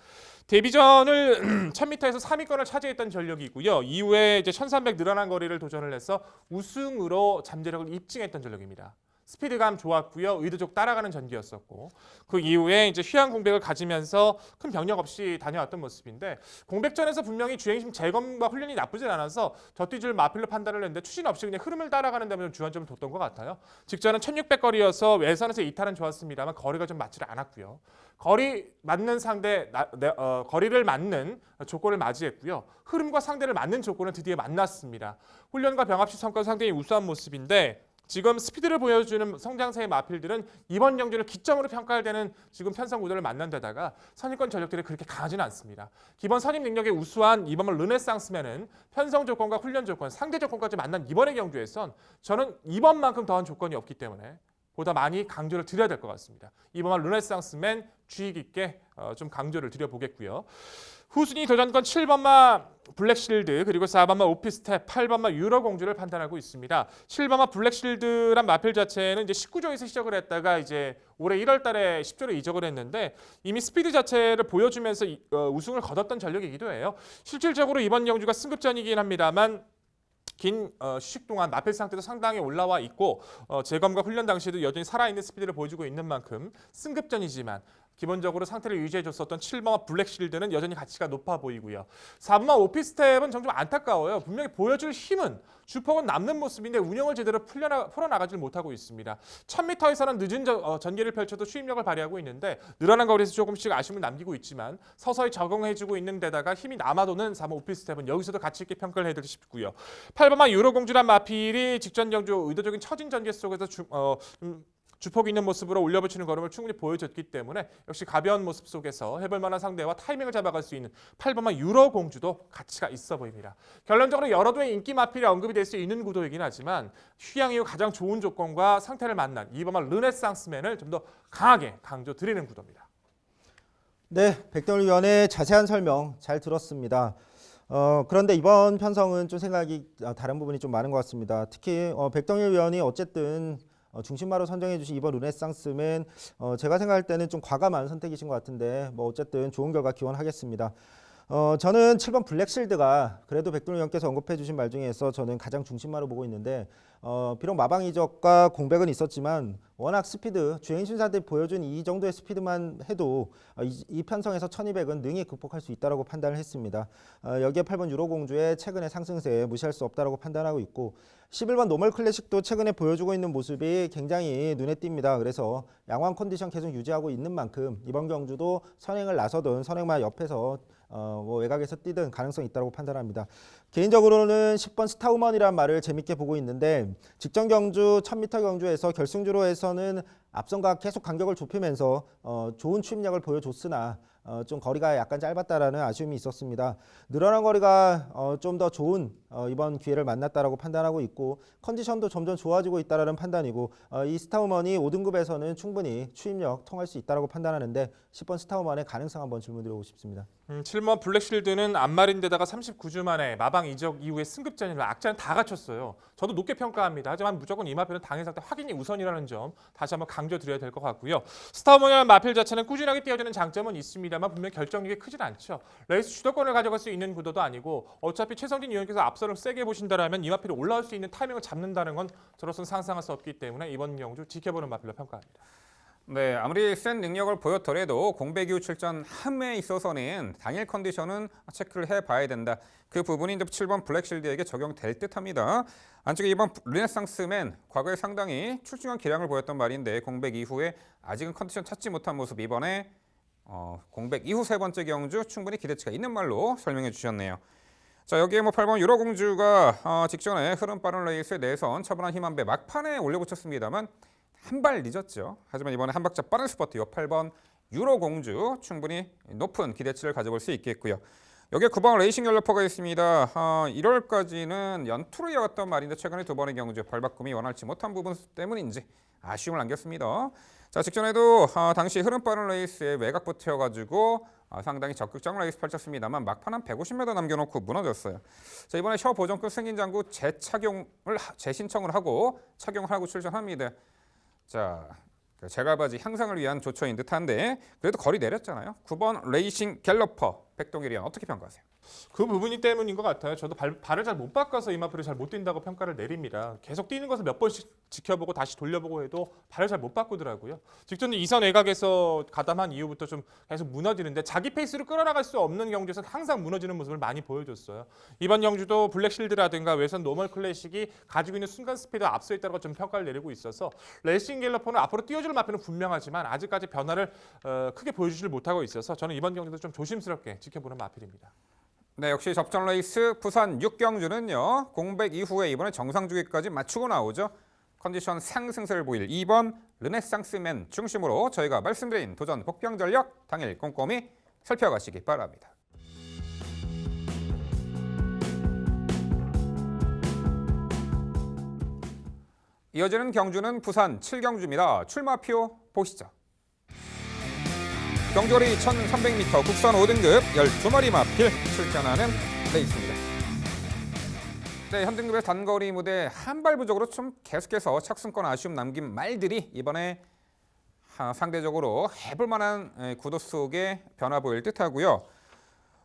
데뷔전을 1000m에서 3위권을 차지했던 전력이고요. 이후에 이제 1300 늘어난 거리를 도전을 해서 우승으로 잠재력을 입증했던 전력입니다. 스피드감 좋았고요. 의도적 따라가는 전기였었고 그 이후에 이제 휴양 공백을 가지면서 큰 병력 없이 다녀왔던 모습인데 공백전에서 분명히 주행심 재검과 훈련이 나쁘진 않아서 젖뒤줄 마필로 판단을 했는데 추진 없이 그냥 흐름을 따라가는 데면 주안점을 뒀던 것 같아요. 직전은 1600 거리여서 외선에서 이탈은 좋았습니다만 거리가 좀 맞지를 않았고요. 거리 맞는 상대 거리를 맞는 조건을 맞이했고요. 흐름과 상대를 맞는 조건을 드디어 만났습니다. 훈련과 병합 시 성과가 상당히 우수한 모습인데 지금 스피드를 보여주는 성장세의 마필들은 이번 경주를 기점으로 평가할 때는 지금 편성 구도를 만난 데다가 선입권 전력들이 그렇게 강하지는 않습니다. 기본 선임 능력이 우수한 이번 르네상스맨은 편성 조건과 훈련 조건, 상대 조건까지 만난 이번의 경주에선 저는 이번만큼 더한 조건이 없기 때문에 보다 많이 강조를 드려야 될 것 같습니다. 이번 르네상스맨 주의 깊게 좀 강조를 드려보겠고요. 후순위 도전권 7번마 블랙실드 그리고 4번마 오피스텝, 8번마 유로공주를 판단하고 있습니다. 7번마 블랙실드란 마필 자체는 이제 19조에서 시작을 했다가 이제 올해 1월 달에 10조로 이적을 했는데 이미 스피드 자체를 보여주면서 우승을 거뒀던 전력이기도 해요. 실질적으로 이번 경주가 승급전이긴 합니다만 긴 휴식 동안 마필 상태도 상당히 올라와 있고 재검과 훈련 당시에도 여전히 살아있는 스피드를 보여주고 있는 만큼 승급전이지만 기본적으로 상태를 유지해줬었던 7번마 블랙실드는 여전히 가치가 높아 보이고요. 4번마 오피스텝은 좀 안타까워요. 분명히 보여줄 힘은 주폭은 남는 모습인데 운영을 제대로 풀어나가질 못하고 있습니다. 1000m에서는 늦은 전개를 펼쳐도 추임력을 발휘하고 있는데 늘어난 거리에서 조금씩 아쉬움을 남기고 있지만 서서히 적응해주고 있는 데다가 힘이 남아도는 4번마 오피스텝은 여기서도 가치 있게 평가를 해드리고 싶고요. 8번마 유로공주란 마필이 직전 경주 의도적인 처진 전개 속에서 주폭 있는 모습으로 올려붙이는 걸음을 충분히 보여줬기 때문에 역시 가벼운 모습 속에서 해볼 만한 상대와 타이밍을 잡아갈 수 있는 8번마 유로 공주도 가치가 있어 보입니다. 결론적으로 여러 도의 인기 마필이 언급이 될 수 있는 구도이긴 하지만 휴양 이후 가장 좋은 조건과 상태를 만난 2번마 르네상스맨을 좀 더 강하게 강조드리는 구도입니다. 네, 백동일 위원의 자세한 설명 잘 들었습니다. 그런데 이번 편성은 좀 생각이 다른 부분이 좀 많은 것 같습니다. 특히 백동일 위원이 어쨌든 중심마로 선정해 주신 이번 르네상스맨 제가 생각할 때는 좀 과감한 선택이신 것 같은데 뭐 어쨌든 좋은 결과 기원하겠습니다. 저는 7번 블랙실드가 그래도 백동일 위원께서 언급해 주신 말 중에서 저는 가장 중심마로 보고 있는데 비록 마방 이적과 공백은 있었지만 워낙 스피드 주행 신사들이 보여준 이 정도의 스피드만 해도 이 편성에서 1200은 능히 극복할 수 있다고 판단을 했습니다. 여기에 8번 유로공주의 최근의 상승세에 무시할 수 없다고 판단하고 있고 11번 노멀 클래식도 최근에 보여주고 있는 모습이 굉장히 눈에 띕니다. 그래서 양호한 컨디션 계속 유지하고 있는 만큼 이번 경주도 선행을 나서든 선행만 옆에서 뭐 외곽에서 뛰든 가능성이 있다고 판단합니다. 개인적으로는 10번 스타우먼이라는 말을 재밌게 보고 있는데 직전 경주 1000m 경주에서 결승주로에서는 앞선과 계속 간격을 좁히면서 좋은 추임력을 보여줬으나 좀 거리가 약간 짧았다라는 아쉬움이 있었습니다. 늘어난 거리가 좀 더 좋은 이번 기회를 만났다라고 판단하고 있고 컨디션도 점점 좋아지고 있다라는 판단이고 이 스타우먼이 5등급에서는 충분히 추임력 통할 수 있다라고 판단하는데 10번 스타우먼의 가능성 한번 질문드리고 싶습니다. 7번 블랙실드는 안말인데다가 39주 만에 마방 이적 이후에 승급전이라 악재는 다 갖췄어요. 저도 높게 평가합니다. 하지만 무조건 이 마필은 당일 상태 확인이 우선이라는 점 다시 한번 강조드려야 될 것 같고요. 스타우먼이라는 마필 자체는 꾸준하게 뛰어주는 장점은 있습니다만 분명 결정력이 크진 않죠. 레이스 주도권을 가져갈 수 있는 구도도 아니고 어차피 최성진 위원께서 앞선을 세게 보신다라면 이 마필이 올라올 수 있는 타이밍을 잡는다는 건 저로서는 상상할 수 없기 때문에 이번 경주 지켜보는 마필로 평가합니다. 네, 아무리 센 능력을 보였더라도 공백 이후 출전 함에 있어서는 당일 컨디션은 체크를 해봐야 된다. 그 부분이 이제 7번 블랙실드에게 적용될 듯합니다. 안쪽에 2번 르네상스맨 과거에 상당히 출중한 기량을 보였던 말인데 공백 이후에 아직은 컨디션 찾지 못한 모습 이번에 공백 이후 세 번째 경주 충분히 기대치가 있는 말로 설명해 주셨네요. 자, 여기에 뭐 8번 유로공주가 직전에 흐름 빠른 레이스에 내선 처분한 힘한배 막판에 올려붙였습니다만 한 발 늦었죠. 하지만 이번에 한 박자 빠른 스퍼트 8번 유로공주 충분히 높은 기대치를 가져볼 수 있겠고요. 여기에 9번 레이싱 갤러퍼가 있습니다. 1월까지는 연투로 이어갔던 말인데 최근에 두 번의 경주 발바꿈이 원활치 못한 부분 때문인지 아쉬움을 남겼습니다. 자, 직전에도 당시 흐름 빠른 레이스에 외곽부터여가지고 상당히 적극적 레이스 펼쳤습니다만 막판 한 150m 남겨놓고 무너졌어요. 자, 이번에 셔 보정급 승인 장구 재신청을 하고 착용을 하고 출전합니다. 자, 제갈바지 향상을 위한 조처인 듯한데 그래도 거리 내렸잖아요. 9번 레이싱 갤러퍼 백동일이 어떻게 평가하세요? 그 부분이 때문인 것 같아요. 저도 발을 잘 못 바꿔서 이 마필이 잘 못 뛴다고 평가를 내립니다. 계속 뛰는 것을 몇 번씩 지켜보고 다시 돌려보고 해도 발을 잘 못 바꾸더라고요. 직전 2선 외곽에서 가담한 이후부터 좀 계속 무너지는데 자기 페이스로 끌어나갈 수 없는 경주에서 항상 무너지는 모습을 많이 보여줬어요. 이번 경주도 블랙실드라든가 외선 노멀 클래식이 가지고 있는 순간 스피드 앞서 있다고 좀 평가를 내리고 있어서 레이싱 갤러퍼는 앞으로 뛰어줄 마필은 분명하지만 아직까지 변화를 크게 보여주질 못하고 있어서 저는 이번 경주도 좀 조심스럽게 지켜보는 마필입니다. 네, 역시 접전 레이스 부산 6경주는요. 공백 이후에 이번에 정상 주기까지 맞추고 나오죠. 컨디션 상승세를 보일 2번 르네상스맨 중심으로 저희가 말씀드린 도전 복병 전력 당일 꼼꼼히 살펴가시기 바랍니다. 이어지는 경주는 부산 7경주입니다. 출마표 보시죠. 경주거리 1300m 국산 5등급 12마리 마필 출전하는 레이스입니다. 네, 현등급의 단거리 무대 한 발 부족으로 좀 계속해서 착승권 아쉬움 남긴 말들이 이번에 상대적으로 해볼 만한 구도 속에 변화 보일 듯하고요.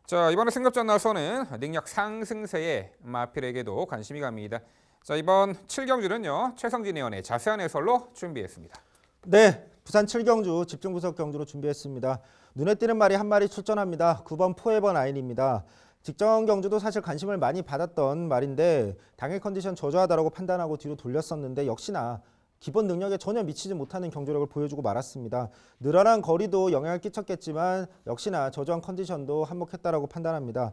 자, 이번에 승급전 나서는 능력 상승세의 마필에게도 관심이 갑니다. 자, 이번 7경주는요. 최성진 의원의 자세한 해설로 준비했습니다. 네, 부산 7경주 집중 분석 경주로 준비했습니다. 눈에 띄는 말이 한 마리 출전합니다. 9번 포에버 나인입니다. 직전 경주도 사실 관심을 많이 받았던 말인데 당일 컨디션 저조하다고 판단하고 뒤로 돌렸었는데 역시나 기본 능력에 전혀 미치지 못하는 경주력을 보여주고 말았습니다. 늘어난 거리도 영향을 끼쳤겠지만 역시나 저조한 컨디션도 한몫했다고 판단합니다.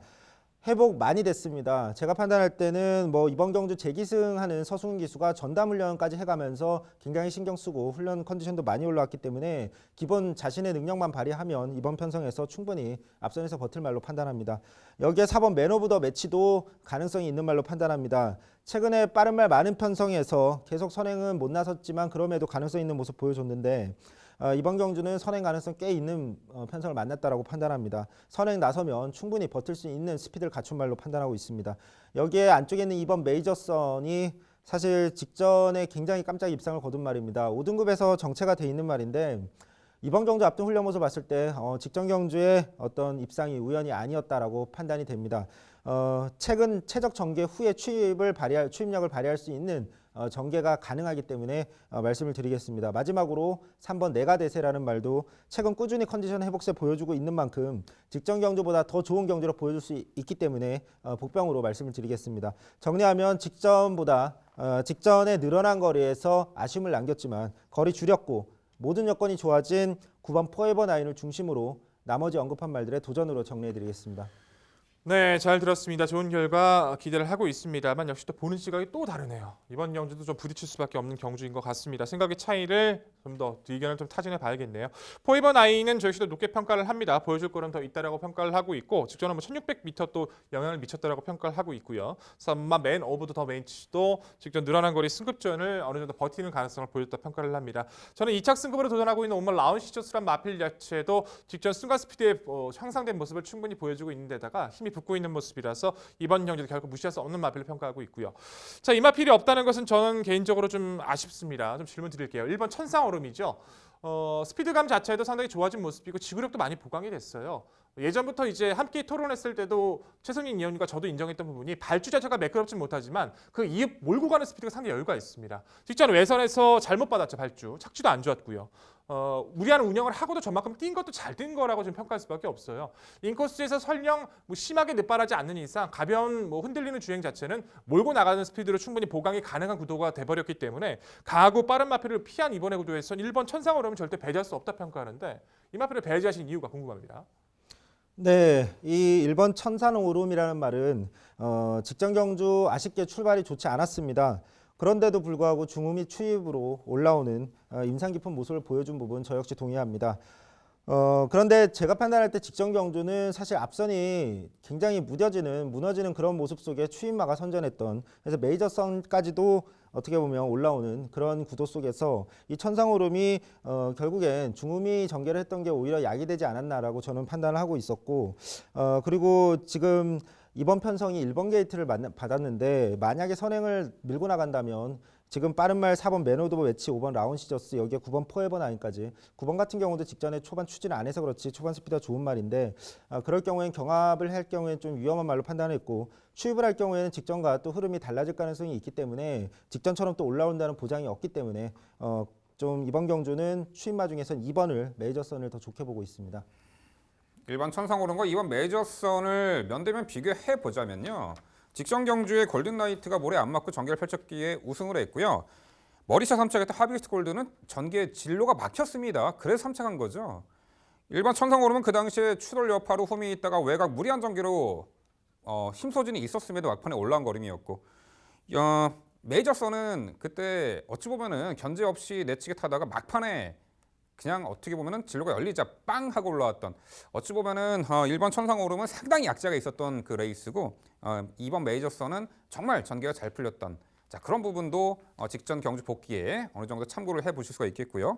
회복 많이 됐습니다. 제가 판단할 때는 뭐 이번 경주 재기승하는 서승훈 기수가 전담 훈련까지 해가면서 굉장히 신경 쓰고 훈련 컨디션도 많이 올라왔기 때문에 기본 자신의 능력만 발휘하면 이번 편성에서 충분히 앞선에서 버틸 말로 판단합니다. 여기에 4번 맨 오브 더 매치도 가능성이 있는 말로 판단합니다. 최근에 빠른 말 많은 편성에서 계속 선행은 못 나섰지만 그럼에도 가능성 있는 모습 보여줬는데 이번 경주는 선행 가능성 꽤 있는 편성을 만났다라고 판단합니다. 선행 나서면 충분히 버틸 수 있는 스피드를 갖춘 말로 판단하고 있습니다. 여기에 안쪽에 있는 이번 메이저선이 사실 직전에 굉장히 깜짝 입상을 거둔 말입니다. 5등급에서 정체가 돼 있는 말인데 이번 경주 앞둔 훈련 모습 봤을 때 직전 경주의 어떤 입상이 우연이 아니었다라고 판단이 됩니다. 최근 최적 전개 후에 추입력을 발휘할 수 있는 전개가 가능하기 때문에 말씀을 드리겠습니다. 마지막으로 3번 내가대세라는 말도 최근 꾸준히 컨디션 회복세 보여주고 있는 만큼 직전 경주보다 더 좋은 경주로 보여줄 수 있기 때문에 복병으로 말씀을 드리겠습니다. 정리하면 직전에 늘어난 거리에서 아쉬움을 남겼지만 거리 줄였고 모든 여건이 좋아진 9번 포에버 나인을 중심으로 나머지 언급한 말들의 도전으로 정리해드리겠습니다. 네, 잘 들었습니다. 좋은 결과 기대를 하고 있습니다만 역시 또 보는 시각이 또 다르네요. 이번 경주도 좀 부딪힐 수밖에 없는 경주인 것 같습니다. 생각의 차이를 좀 더 의견을 좀 타진해 봐야겠네요. 포이버 나인은 저희 역시도 높게 평가를 합니다. 보여줄 거는 더 있다라고 평가를 하고 있고 직전에 1600m 또 영향을 미쳤다라고 평가를 하고 있고요. 3번 맨 오브 더 멘치도 직전 늘어난 거리 승급전을 어느 정도 버티는 가능성을 보였다 평가를 합니다. 저는 2착 승급으로 도전하고 있는 오멀 라운시저스란 마필 자체도 직전 순간 스피드에 향상된 모습을 충분히 보여주고 있는 데다가 힘이 붙고 있는 모습이라서 이번 경기도 결국 무시할 수 없는 마필로 평가하고 있고요. 자, 이 마필이 없다는 것은 저는 개인적으로 좀 아쉽습니다. 좀 질문 드릴게요. 1번 천상오름이죠. 스피드감 자체도 상당히 좋아진 모습이고 지구력도 많이 보강이 됐어요. 예전부터 이제 함께 토론했을 때도 최성인 위원님과 저도 인정했던 부분이 발주 자체가 매끄럽진 못하지만 그 이ып 몰고 가는 스피드가 상당히 여유가 있습니다. 직전 외선에서 잘못 받았죠. 발주. 착지도 안 좋았고요. 무리한 운영을 하고도 저만큼 뛴 것도 잘 뛴 거라고 좀 평가할 수밖에 없어요. 인코스에서 설령 심하게 늦발하지 않는 이상 가벼운 흔들리는 주행 자체는 몰고 나가는 스피드로 충분히 보강이 가능한 구도가 돼버렸기 때문에 강하고 빠른 마필을 피한 이번의 구도에서 1번 천상오름은 절대 배제할 수 없다 평가하는데 이 마필을 배제하신 이유가 궁금합니다. 네, 이 1번 천상오름이라는 말은 직전 경주 아쉽게 출발이 좋지 않았습니다. 그런데도 불구하고 중후 및 추입으로 올라오는 인상 깊은 모습을 보여준 부분 저 역시 동의합니다. 그런데 제가 판단할 때 직전 경주는 사실 앞선이 굉장히 무너지는 그런 모습 속에 추임마가 선전했던 그래서 메이저선까지도 어떻게 보면 올라오는 그런 구도 속에서 이 천상오름이 결국엔 중후미 전개를 했던 게 오히려 약이 되지 않았나라고 저는 판단을 하고 있었고 그리고 지금 이번 편성이 1번 게이트를 받았는데 만약에 선행을 밀고 나간다면 지금 빠른 말 4번 맨오브 매치 5번 라운시저스 여기에 9번 포에버 나인까지 9번 같은 경우도 직전에 초반 추진을 안 해서 그렇지 초반 스피드가 좋은 말인데 그럴 경우엔 경합을 할 경우에는 좀 위험한 말로 판단했고 추입을 할 경우에는 직전과 또 흐름이 달라질 가능성이 있기 때문에 직전처럼 또 올라온다는 보장이 없기 때문에 좀 이번 경주는 추입마 중에선 2번을 메이저선을 더 좋게 보고 있습니다. 1번 천상오름과 2번 메이저선을 면대면 비교해 보자면요. 직전 경주에 골든라이트가 모래 안 맞고 전개를 펼쳤기에 우승을 했고요. 머리차 3착했던 하비스트 골드는 전개 진로가 막혔습니다. 그래서 3착한 거죠. 1번 천상오름은 그 당시에 추돌 여파로 흠이 있다가 외곽 무리한 전개로 힘소진이 있었음에도 막판에 올라온 거림이었고 메이저선은 그때 어찌 보면은 견제 없이 내치게 타다가 막판에 그냥 어떻게 보면은 진로가 열리자 빵 하고 올라왔던 어찌 보면은 1번 천상오름은 상당히 약자가 있었던 그 레이스고 2번 메이저선은 정말 전개가 잘 풀렸던 자 그런 부분도 직전 경주 복귀에 어느 정도 참고를 해보실 수가 있겠고요.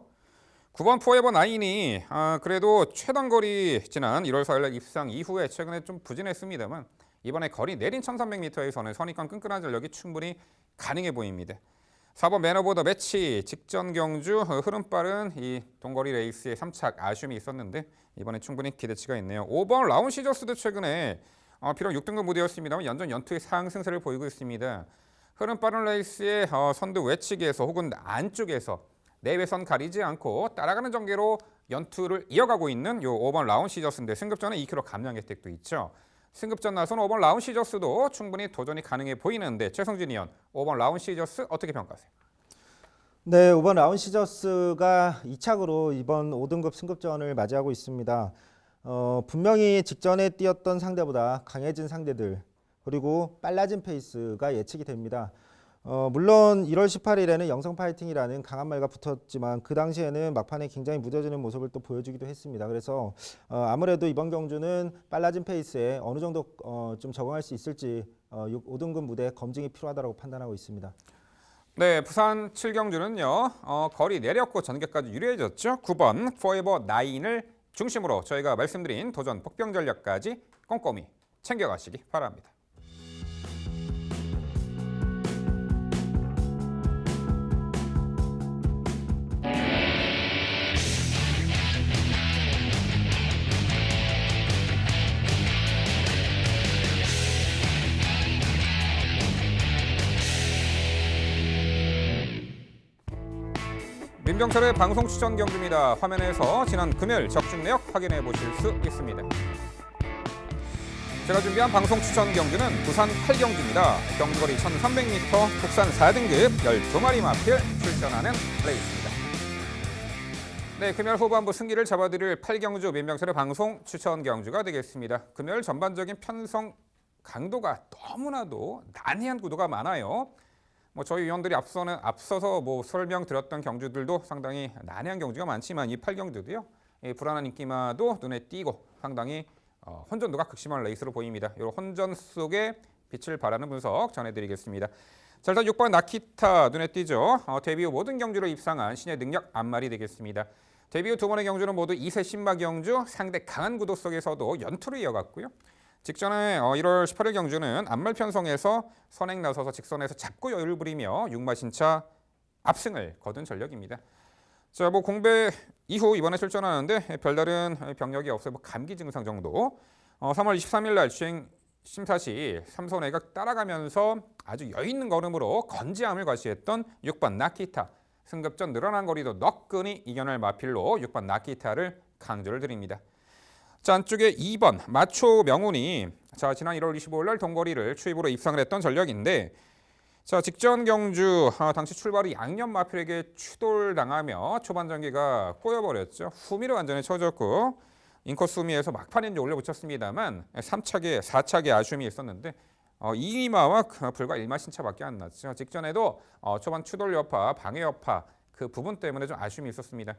9번 포에버 나인이 그래도 최단거리 지난 1월 4일 입상 이후에 최근에 좀 부진했습니다만 이번에 거리 내린 1300m에서는 선입관 끈끈한 전력이 충분히 가능해 보입니다. 4번 맨 오브 더 매치 직전 경주 흐름 빠른 이 동거리 레이스의 3착 아쉬움이 있었는데 이번에 충분히 기대치가 있네요. 5번 라운시저스도 최근에 비록 6등급 무대였습니다만 연투의 상승세를 보이고 있습니다. 흐름 빠른 레이스의 선두 외측에서 혹은 안쪽에서 내외선 가리지 않고 따라가는 전개로 연투를 이어가고 있는 요 5번 라운시저스인데 승급전에 2km 감량 혜택도 있죠. 승급전 나선 5번 라운시저스도 충분히 도전이 가능해 보이는데 최성진 의원 5번 라운시저스 어떻게 평가하세요? 네, 5번 라운시저스가 2착으로 이번 5등급 승급전을 맞이하고 있습니다. 분명히 직전에 뛰었던 상대보다 강해진 상대들 그리고 빨라진 페이스가 예측이 됩니다. 물론 1월 18일에는 영성 파이팅이라는 강한 말과 붙었지만 그 당시에는 막판에 굉장히 무뎌지는 모습을 또 보여주기도 했습니다. 그래서 아무래도 이번 경주는 빨라진 페이스에 어느 정도 좀 적응할 수 있을지 5등급 무대 검증이 필요하다고 판단하고 있습니다. 네, 부산 7경주는요. 거리 내렸고 전개까지 유리해졌죠. 9번 포에버 9을 중심으로 저희가 말씀드린 도전 복병 전략까지 꼼꼼히 챙겨가시기 바랍니다. 민병철의 방송 추천 경주입니다. 화면에서 지난 금요일 적중 내역 확인해 보실 수 있습니다. 제가 준비한 방송 추천 경주는 부산 8경주입니다. 경주거리 1300m, 국산 4등급 12마리 마필 출전하는 레이스입니다. 네, 금요일 후반부 승기를 잡아드릴 8경주 민병철의 방송 추천 경주가 되겠습니다. 금요일 전반적인 편성 강도가 너무나도 난해한 구도가 많아요. 저희 위원들이 앞서서 설명드렸던 경주들도 상당히 난해한 경주가 많지만 이 8경주도요. 이 불안한 인기마도 눈에 띄고 상당히 혼전도가 극심한 레이스로 보입니다. 이 혼전 속에 빛을 발하는 분석 전해드리겠습니다. 자, 일단 6번 나키타 눈에 띄죠. 데뷔 후 모든 경주로 입상한 신의 능력 앞말이 되겠습니다. 데뷔 후 두 번의 경주는 모두 2세 신마 경주, 상대 강한 구도 속에서도 연투를 이어갔고요. 직전에 1월 18일 경주는 앞말 편성에서 선행 나서서 직선에서 잡고 여유를 부리며 6마신차 압승을 거둔 전력입니다. 자, 공배 이후 이번에 출전하는데 별다른 병력이 없어요. 감기 증상 정도. 3월 23일 날 주행 심사 시 3선 외곽 따라가면서 아주 여유 있는 걸음으로 건지함을 과시했던 6번 나키타. 승급전 늘어난 거리도 너끈히 이겨낼 마필로 6번 나키타를 강조를 드립니다. 자, 안쪽에 2번 마초 명운이 지난 1월 25일 날 동거리를 추입으로 입상을 했던 전력인데 직전 경주 당시 출발이 양념 마필에게 추돌당하며 초반 전개가 꼬여버렸죠. 후미로 완전히 쳐졌고 인코스 후미에서 막판에 이제 올려붙였습니다만 3차계, 4차계 아쉬움이 있었는데 2마와 불과 1마 신차밖에 안 났죠. 직전에도 초반 추돌 여파, 방해 여파 그 부분 때문에 좀 아쉬움이 있었습니다.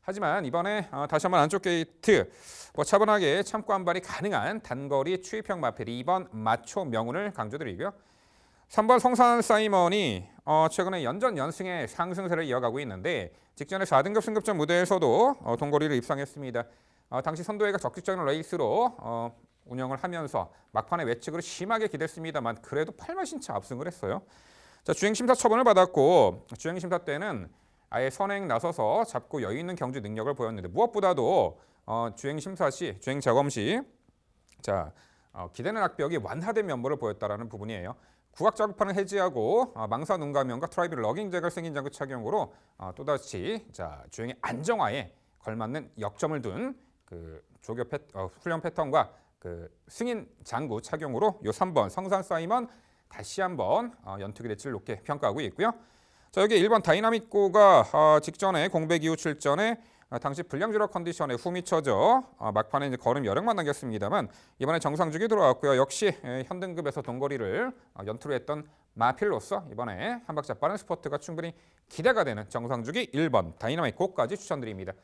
하지만 이번에 다시 한번 안쪽 게이트 차분하게 참고 한 발이 가능한 단거리 추입형 마필 2번 마초 명운을 강조드리고요. 3번 성산 사이먼이 최근에 연전 연승의 상승세를 이어가고 있는데 직전에 4등급 승급전 무대에서도 동거리를 입상했습니다. 당시 선두회가 적극적인 레이스로 운영을 하면서 막판에 외측으로 심하게 기댔습니다만 그래도 8마신차 압승을 했어요. 자, 주행심사 처분을 받았고 주행심사 때는 아예 선행 나서서 잡고 여유 있는 경주 능력을 보였는데 무엇보다도 주행 심사 시, 주행 점검 시 기대는 악벽이 완화된 면모를 보였다라는 부분이에요. 구각 자극판을 해제하고 망사 눈 감염과 트라이비 러깅 제거 승인 장구 착용으로 또다시 주행의 안정화에 걸맞는 역점을 둔 그 조교 훈련 패턴과 그 승인 장구 착용으로 요 3번 성산 사이먼 다시 한번 연투기 대치를 높게 평가하고 있고요. 자, 여기 1번 다이나믹고가 직전에 공백 이후 출전에 당시 불량주력 컨디션에 흠이 쳐져 막판에 이제 걸음 여력만 남겼습니다만 이번에 정상주기 들어왔고요. 역시 현등급에서 동거리를 연투를 했던 마필로서 이번에 한 박자 빠른 스포트가 충분히 기대가 되는 정상주기 1번 다이나믹고까지 추천드립니다.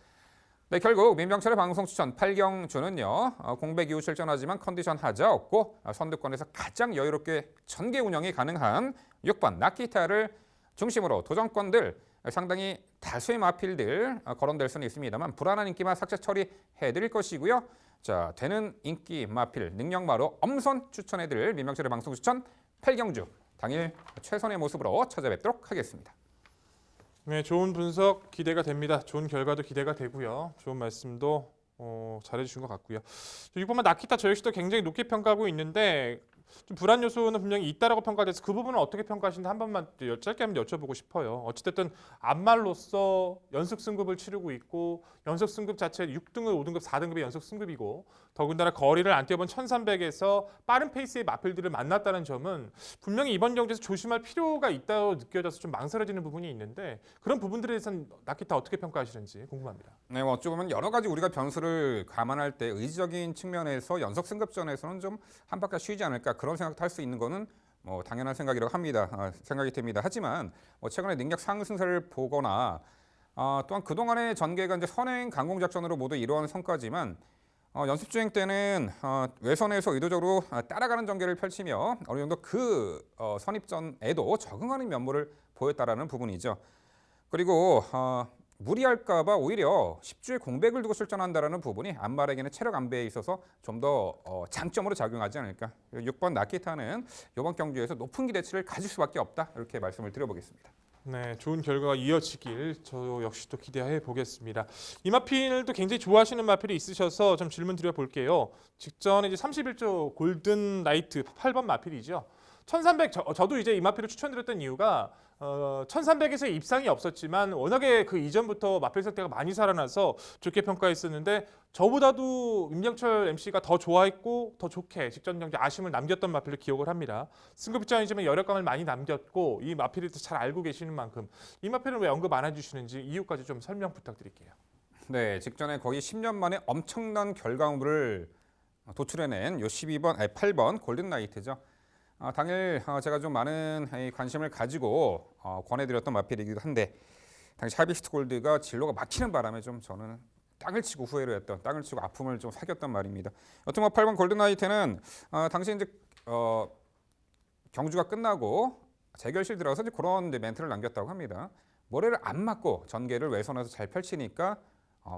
네, 결국 민병철의 방송 추천 8경주는요. 공백 이후 출전하지만 컨디션 하자 없고 선두권에서 가장 여유롭게 전개 운영이 가능한 6번 나키타를 중심으로 도전권들 상당히 다수의 마필들 거론될 수는 있습니다만 불안한 인기만 삭제 처리해드릴 것이고요. 자, 되는 인기 마필 능력마로 엄선 추천해드릴 민병철의 방송 추천 8경주 당일 최선의 모습으로 찾아뵙도록 하겠습니다. 네, 좋은 분석 기대가 됩니다. 좋은 결과도 기대가 되고요. 좋은 말씀도 잘해주신 것 같고요. 6번만 나키타 저 역시도 굉장히 높게 평가하고 있는데 좀 불안 요소는 분명히 있다라고 평가돼서 그 부분은 어떻게 평가하시는지 한 번만 짧게 한번 여쭤보고 싶어요. 어찌됐든 앞말로서 연속 승급을 치르고 있고 연속 승급 자체 6등급, 5등급, 4등급의 연속 승급이고 더군다나 거리를 안 뛰어본 1300에서 빠른 페이스의 마필들을 만났다는 점은 분명히 이번 경기에서 조심할 필요가 있다고 느껴져서 좀 망설여지는 부분이 있는데 그런 부분들에 대해서는 나키타 어떻게 평가하시는지 궁금합니다. 네, 어찌 보면 여러 가지 우리가 변수를 감안할 때 의지적인 측면에서 연속 승급전에서는 좀 한 바퀴 쉬지 않을까 그런 생각도 할 수 있는 거는 당연한 생각이라고 합니다. 생각이 됩니다. 하지만 최근에 능력 상승세를 보거나 또한 그동안의 전개가 이제 선행 강공 작전으로 모두 이루어진 성과지만 연습 주행 때는 외선에서 의도적으로 따라가는 전개를 펼치며 어느 정도 그 선입전에도 적응하는 면모를 보였다라는 부분이죠. 그리고 무리할까봐 오히려 10주에 공백을 두고 출전한다라는 부분이 안말에게는 체력 안배에 있어서 좀 더 장점으로 작용하지 않을까. 6번 나키타는 이번 경주에서 높은 기대치를 가질 수밖에 없다. 이렇게 말씀을 드려보겠습니다. 네, 좋은 결과가 이어지길 저 역시 또 기대해 보겠습니다. 이 마필도 굉장히 좋아하시는 마필이 있으셔서 좀 질문 드려볼게요. 직전에 이제 31조 골든 나이트 8번 마필이죠. 1300 저도 이제 이 마필을 추천드렸던 이유가 1300에서 입상이 없었지만 워낙에 그 이전부터 마필 상태가 많이 살아나서 좋게 평가했었는데 저보다도 임명철 MC가 더 좋아했고 더 좋게 직전 경기 아쉬움을 남겼던 마필을 기억을 합니다. 승급 입장이지만 열약강을 많이 남겼고 이 마필을 잘 알고 계시는 만큼 이 마필은 왜 언급 안 해주시는지 이유까지 좀 설명 부탁드릴게요. 네, 직전에 거의 10년 만에 엄청난 결과물을 도출해낸 요 8번 골든 나이트죠. 당일 제가 좀 많은 관심을 가지고 권해드렸던 마필이기도 한데 당시 하비스트 골드가 진로가 막히는 바람에 좀 저는 땅을 치고 후회를 했던, 땅을 치고 아픔을 좀 사겼던 말입니다. 여튼 8번 골든 나이트는 당시 이제 경주가 끝나고 재결실 들어서 이제 그런 멘트를 남겼다고 합니다. 모래를 안 맞고 전개를 외선에서 잘 펼치니까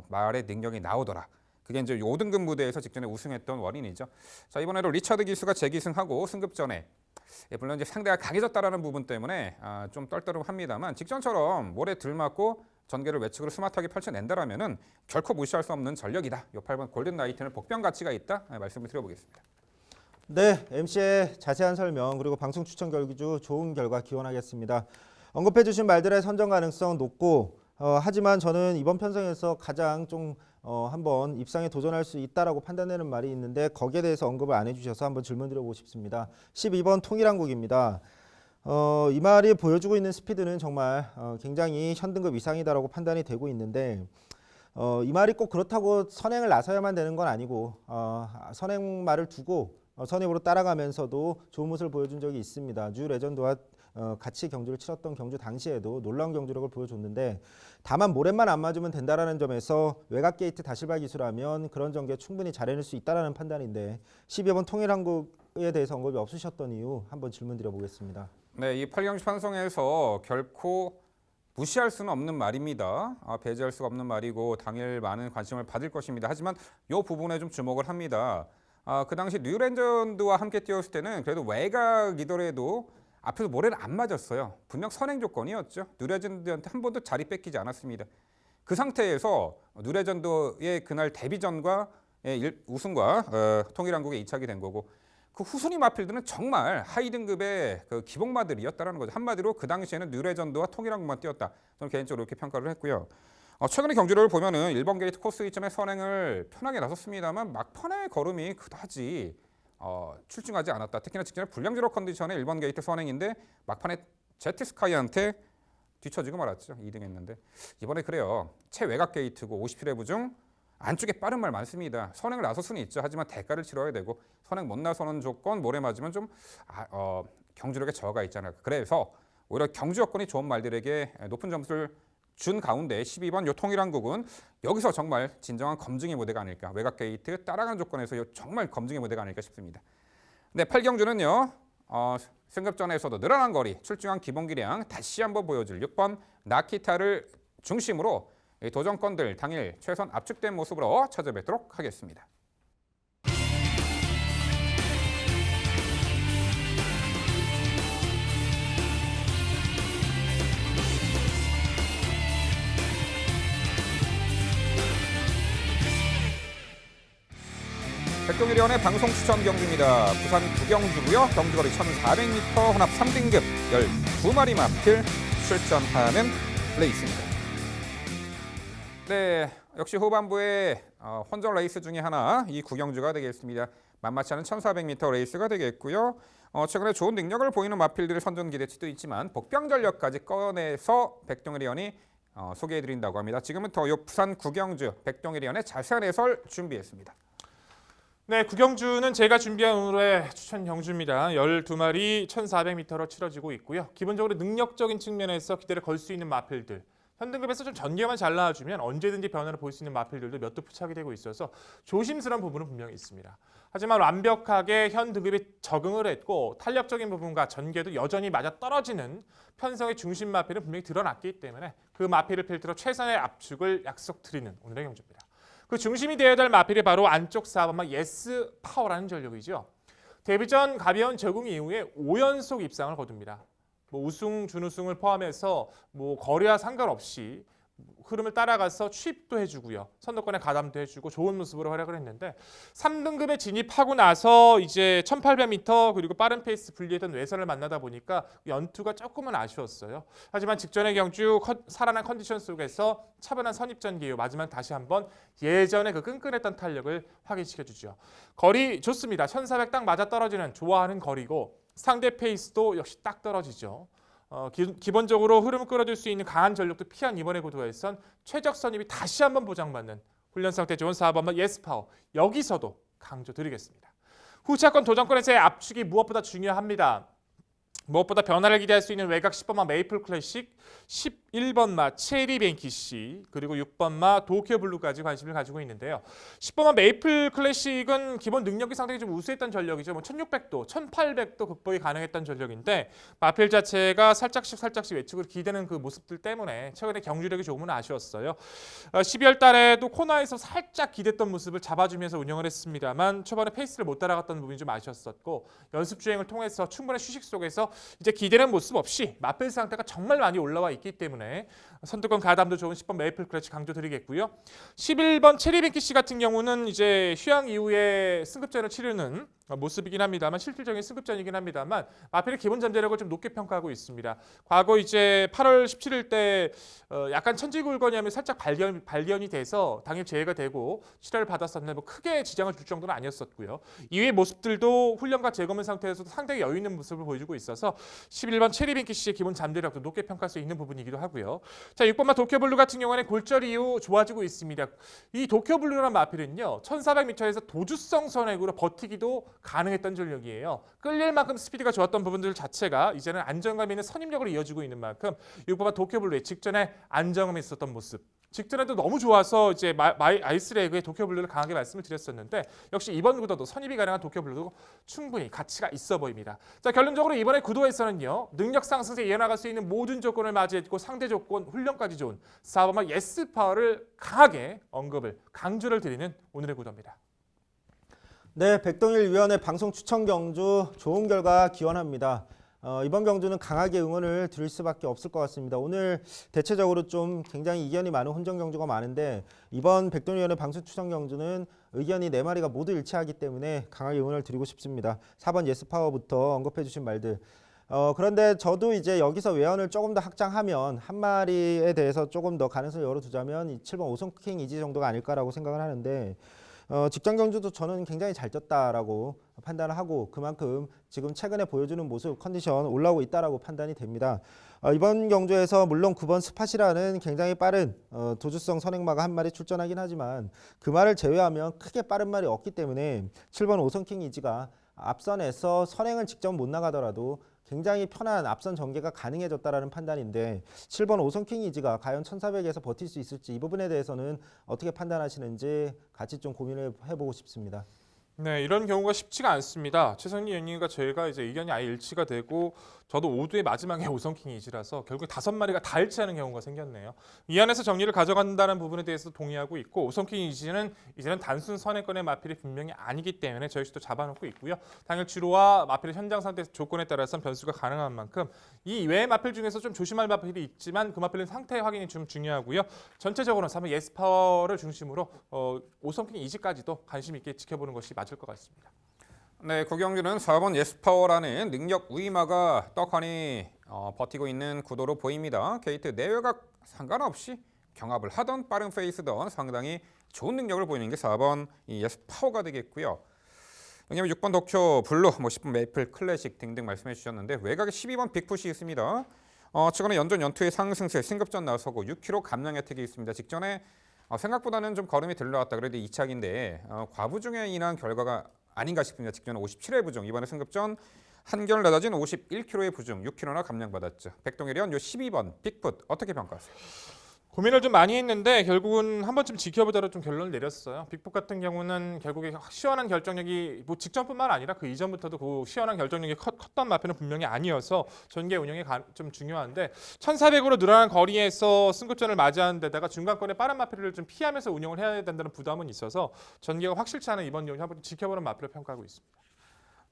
말의 능력이 나오더라. 그게 이제 5등급 무대에서 직전에 우승했던 원인이죠. 자, 이번에도 리차드 기수가 재기승하고 승급 전에 물론 이제 상대가 강해졌다라는 부분 때문에 좀 떨떠름합니다만 직전처럼 모래 들맞고 전개를 외측으로 스마트하게 펼쳐낸다라면은 결코 무시할 수 없는 전력이다. 이 8번 골든 나이트는 복병 가치가 있다. 말씀을 드려보겠습니다. 네, MC의 자세한 설명 그리고 방송 추천 결기주 좋은 결과 기원하겠습니다. 언급해 주신 말들의 선정 가능성 높고 하지만 저는 이번 편성에서 가장 좀 한번 입상에 도전할 수 있다라고 판단되는 말이 있는데 거기에 대해서 언급을 안 해주셔서 한번 질문 드려보고 싶습니다. 12번 통일한국입니다. 이 말이 보여주고 있는 스피드는 정말 굉장히 현등급 이상이다라고 판단이 되고 있는데 이 말이 꼭 그렇다고 선행을 나서야만 되는 건 아니고 선행말을 두고 선행으로 따라가면서도 좋은 모습을 보여준 적이 있습니다. 뉴 레전드와 같이 경주를 치렀던 경주 당시에도 놀라운 경주력을 보여줬는데 다만 모래만 안 맞으면 된다라는 점에서 외곽 게이트 다실발 기술하면 그런 전개 충분히 잘해낼 수 있다라는 판단인데 12번 통일한국에 대해서 언급이 없으셨던 이유 한번 질문 드려보겠습니다. 네, 이 8경주 편성에서 결코 무시할 수는 없는 말입니다. 배제할 수가 없는 말이고 당일 많은 관심을 받을 것입니다. 하지만 이 부분에 좀 주목을 합니다. 그 당시 뉴레전드와 함께 뛰었을 때는 그래도 외곽이더라도 앞에서 모래를 안 맞았어요. 분명 선행 조건이었죠. 뉴레전드한테 한 번도 자리 뺏기지 않았습니다. 그 상태에서 뉴레전드의 그날 데뷔전과 우승과 통일한국에 2착이 된 거고 그 후순위 마필드는 정말 하이 등급의 그 기복마들이었다는 거죠. 한마디로 그 당시에는 뉴레전드와 통일한국만 뛰었다. 저는 개인적으로 이렇게 평가를 했고요. 최근의 경주를 보면은 1번 게이트 코스 이점에 선행을 편하게 나섰습니다만 막판의 걸음이 그다지 출중하지 않았다. 특히나 직전에 불량지로 컨디션의 1번 게이트 선행인데 막판에 제트스카이한테 뒤처지고 말았죠. 2등 했는데 이번에 그래요. 최외곽 게이트고 50킬의 부중 안쪽에 빠른 말 많습니다. 선행을 나설 수는 있죠. 하지만 대가를 치러야 되고 선행 못 나서는 조건 모래 맞으면 좀 경주력에 저하가 있잖아요. 그래서 오히려 경주 여건이 좋은 말들에게 높은 점수를 준 가운데 12번 요 통일한국은 여기서 정말 진정한 검증의 무대가 아닐까. 외곽 게이트 따라가는 조건에서 정말 검증의 무대가 아닐까 싶습니다. 네, 8경주는요. 승급전에서도 늘어난 거리, 출중한 기본 기량 다시 한번 보여줄 6번 나키타를 중심으로 도전권들 당일 최선 압축된 모습으로 찾아뵙도록 하겠습니다. 백동일위원회 방송 추천 경주입니다. 부산 구경주고요. 경주거리 1,400m 혼합 3등급 12마리 마필 출전하는 레이스입니다. 네, 역시 후반부에 혼전 레이스 중에 하나 이 구경주가 되겠습니다. 만만치 않은 1,400m 레이스가 되겠고요. 최근에 좋은 능력을 보이는 마필들의 선전 기대치도 있지만 복병 전력까지 꺼내서 백동일위원이 소개해드린다고 합니다. 지금부터 이 부산 구경주 백동일위원회 자세한 해설 준비했습니다. 네, 구경주는 제가 준비한 오늘의 추천 경주입니다. 12마리 1,400m로 치러지고 있고요. 기본적으로 능력적인 측면에서 기대를 걸 수 있는 마필들. 현등급에서 좀 전개만 잘 나와주면 언제든지 변화를 볼 수 있는 마필들도 몇 도 포착이 되고 있어서 조심스러운 부분은 분명히 있습니다. 하지만 완벽하게 현 등급에 적응을 했고 탄력적인 부분과 전개도 여전히 맞아떨어지는 편성의 중심 마필은 분명히 드러났기 때문에 그 마필을 필두로 최선의 압축을 약속드리는 오늘의 경주입니다. 그 중심이 되어야 될 마필이 바로 안쪽 4번마 예스 파워라는 전력이죠. 데뷔 전 가벼운 적응 이후에 5연속 입상을 거둡니다. 뭐 우승, 준우승을 포함해서 뭐 거리와 상관없이 흐름을 따라가서 취입도 해주고요. 선두권에 가담도 해주고 좋은 모습으로 활약을 했는데 3등급에 진입하고 나서 이제 1800m 그리고 빠른 페이스 분리했던 외선을 만나다 보니까 연투가 조금은 아쉬웠어요. 하지만 직전의 경주 살아난 컨디션 속에서 차분한 선입전개 이후 마지막 다시 한번 예전의 그 끈끈했던 탄력을 확인시켜주죠. 거리 좋습니다. 1400 딱 맞아떨어지는 좋아하는 거리고 상대 페이스도 역시 딱 떨어지죠. 기본적으로 흐름을 끌어줄 수 있는 강한 전력도 피한 이번의 구도에선 최적 선입이 다시 한번 보장받는 훈련 상태 좋은 4번마 예스파워 여기서도 강조드리겠습니다. 후차권 도전권에서의 압축이 무엇보다 중요합니다. 무엇보다 변화를 기대할 수 있는 외곽 10번마 메이플 클래식, 11번마 체리 뱅키시, 그리고 6번마 도쿄 블루까지 관심을 가지고 있는데요. 10번마 메이플 클래식은 기본 능력이 상당히 좀 우수했던 전력이죠. 뭐 1600도, 1800도 극복이 가능했던 전력인데 마필 자체가 살짝씩 외축을 기대는 그 모습들 때문에 최근에 경주력이 조금은 아쉬웠어요. 12월 달에도 코너에서 살짝 기댔던 모습을 잡아주면서 운영을 했습니다만 초반에 페이스를 못 따라갔던 부분이 좀 아쉬웠었고 연습 주행을 통해서 충분한 휴식 속에서 이제 기대는 모습 없이 마필 상태가 정말 많이 올라와 있기 때문에 선두권 가담도 좋은 10번 메이플 클래식 강조드리겠고요. 11번 체리뱅키씨 같은 경우는 이제 휴양 이후에 승급전을 치르는 모습이긴 합니다만 실질적인 승급전이긴 합니다만 마필의 기본 잠재력을 좀 높게 평가하고 있습니다. 과거 이제 8월 17일 때 약간 천지굴건이하면 살짝 발견이 돼서 당일 제외가 되고 치료를 받았었는데 뭐 크게 지장을 줄 정도는 아니었었고요. 이후의 모습들도 훈련과 재검은 상태에서도 상당히 여유 있는 모습을 보여주고 있어서 11번 체리뱅키씨의 기본 잠재력도 높게 평가할 수 있는 부분이기도 하고요. 자, 6번마 도쿄블루 같은 경우에는 골절 이후 좋아지고 있습니다. 이 도쿄블루라는 마필은요 1400m에서 도주성 선행으로 버티기도 가능했던 전력이에요. 끌릴 만큼 스피드가 좋았던 부분들 자체가 이제는 안정감 있는 선임력으로 이어지고 있는 만큼 6번마 도쿄블루의 직전에 안정감이 있었던 모습. 직전에도 너무 좋아서 이제 아이스레그의 도쿄블루를 강하게 말씀을 드렸었는데 역시 이번 구도도 선입이 가능한 도쿄블루도 충분히 가치가 있어 보입니다. 자, 결론적으로 이번에 구도에서는요 능력 상승세 이어나갈 수 있는 모든 조건을 맞이했고 상대 조건 훈련까지 좋은 4번마 예스파워를 강하게 언급을 강조를 드리는 오늘의 구도입니다. 네, 백동일 위원의 방송 추천 경주 좋은 결과 기원합니다. 이번 경주는 강하게 응원을 드릴 수밖에 없을 것 같습니다. 오늘 대체적으로 좀 굉장히 이견이 많은 혼전 경주가 많은데 이번 백동일 위원의 방송 추천 경주는 의견이 4마리가 모두 일치하기 때문에 강하게 응원을 드리고 싶습니다. 4번 예스파워부터 언급해 주신 말들. 그런데 저도 이제 여기서 외연을 조금 더 확장하면 한 마리에 대해서 조금 더 가능성을 열어두자면 이 7번 오성킹 이지 정도가 아닐까라고 생각을 하는데 직전 경주도 저는 굉장히 잘 떴다라고 판단을 하고 그만큼 지금 최근에 보여주는 모습 컨디션 올라오고 있다라고 판단이 됩니다. 이번 경주에서 물론 9번 스팟이라는 굉장히 빠른 도주성 선행마가 한 마리 출전하긴 하지만 그 말을 제외하면 크게 빠른 말이 없기 때문에 7번 오성킹 이지가 앞선에서 선행을 직접 못 나가더라도 굉장히 편한 앞선 전개가 가능해졌다라는 판단인데 7번 오성킹 이지가 과연 1400에서 버틸 수 있을지 이 부분에 대해서는 어떻게 판단하시는지 같이 좀 고민을 해보고 싶습니다. 네, 이런 경우가 쉽지가 않습니다. 최성희 의원님과 저희가 이제 의견이 아예 일치가 되고 저도 5두의 마지막에 오성킹 이지라서 결국 5마리가 다 일치하는 경우가 생겼네요. 이 안에서 정리를 가져간다는 부분에 대해서 동의하고 있고 오성킹 이지는 이제는 단순 선행권의 마필이 분명히 아니기 때문에 저희 수도 잡아놓고 있고요. 당일치로와 마필의 현장 상태 조건에 따라서는 변수가 가능한 만큼 이 외의 마필 중에서 좀 조심할 마필이 있지만 그 마필은 상태 확인이 좀 중요하고요. 전체적으로는 3번 예스파워를 중심으로 오성킹 이지까지도 관심 있게 지켜보는 것이 맞을 것 같습니다. 네, 구경주는 4번 예스파워라는 능력 우위마가 떡하니 버티고 있는 구도로 보입니다. 게이트 내외각 상관없이 경합을 하던 빠른 페이스던 상당히 좋은 능력을 보이는 게 4번 이 예스파워가 되겠고요. 왜냐면 6번 도쿄 블루, 10번 메이플 클래식 등등 말씀해 주셨는데 외곽에 12번 빅푸시 있습니다. 최근에 연전 연투의 상승세 승급전 나서고 6km 감량 혜택이 있습니다. 직전에 생각보다는 좀 걸음이 덜 나왔다 그래도 2착인데 과부중에 인한 결과가 아닌가 싶습니다. 직전에 57회 부중, 이번에 승급전 한결 낮아진 51km의 부중, 6km나 감량받았죠. 백동일위원 요 12번 빅풋 어떻게 평가하세요? 고민을 좀 많이 했는데 결국은 한 번쯤 지켜보자로 좀 결론을 내렸어요. 빅복 같은 경우는 결국에 시원한 결정력이 뭐 직전뿐만 아니라 그 이전부터도 그 시원한 결정력이 컸던 마표는 분명히 아니어서 전개 운영이 좀 중요한데 1,400으로 늘어난 거리에서 승급전을 맞이하는 데다가 중간권의 빠른 마표를 좀 피하면서 운영을 해야 된다는 부담은 있어서 전개가 확실치 않은 이번 경기 한번 지켜보는 마표를 평가하고 있습니다.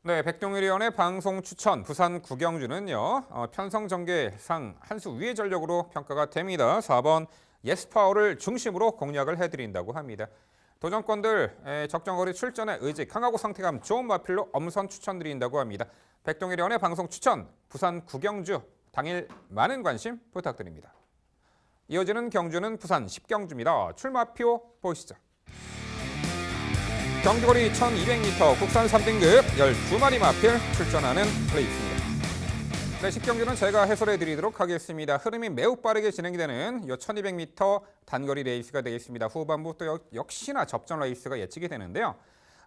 네, 백동일위원의 방송 추천 부산 구경주는요. 편성 전개상 한 수 위의 전력으로 평가가 됩니다. 4번 예스파워를 중심으로 공략을 해드린다고 합니다. 도전권들 적정거리 출전의 의지 강하고 상태감 좋은 마필로 엄선 추천드린다고 합니다. 백동일위원의 방송 추천 부산 구경주 당일 많은 관심 부탁드립니다. 이어지는 경주는 부산 10경주입니다. 출마표 보시죠. 경주거리 1200m 국산 3등급 12마리 마필 출전하는 레이스입니다. 네, 10경주는 제가 해설해 드리도록 하겠습니다. 흐름이 매우 빠르게 진행이 되는 이 1200m 단거리 레이스가 되겠습니다. 후반부 또 역시나 접전 레이스가 예측이 되는데요.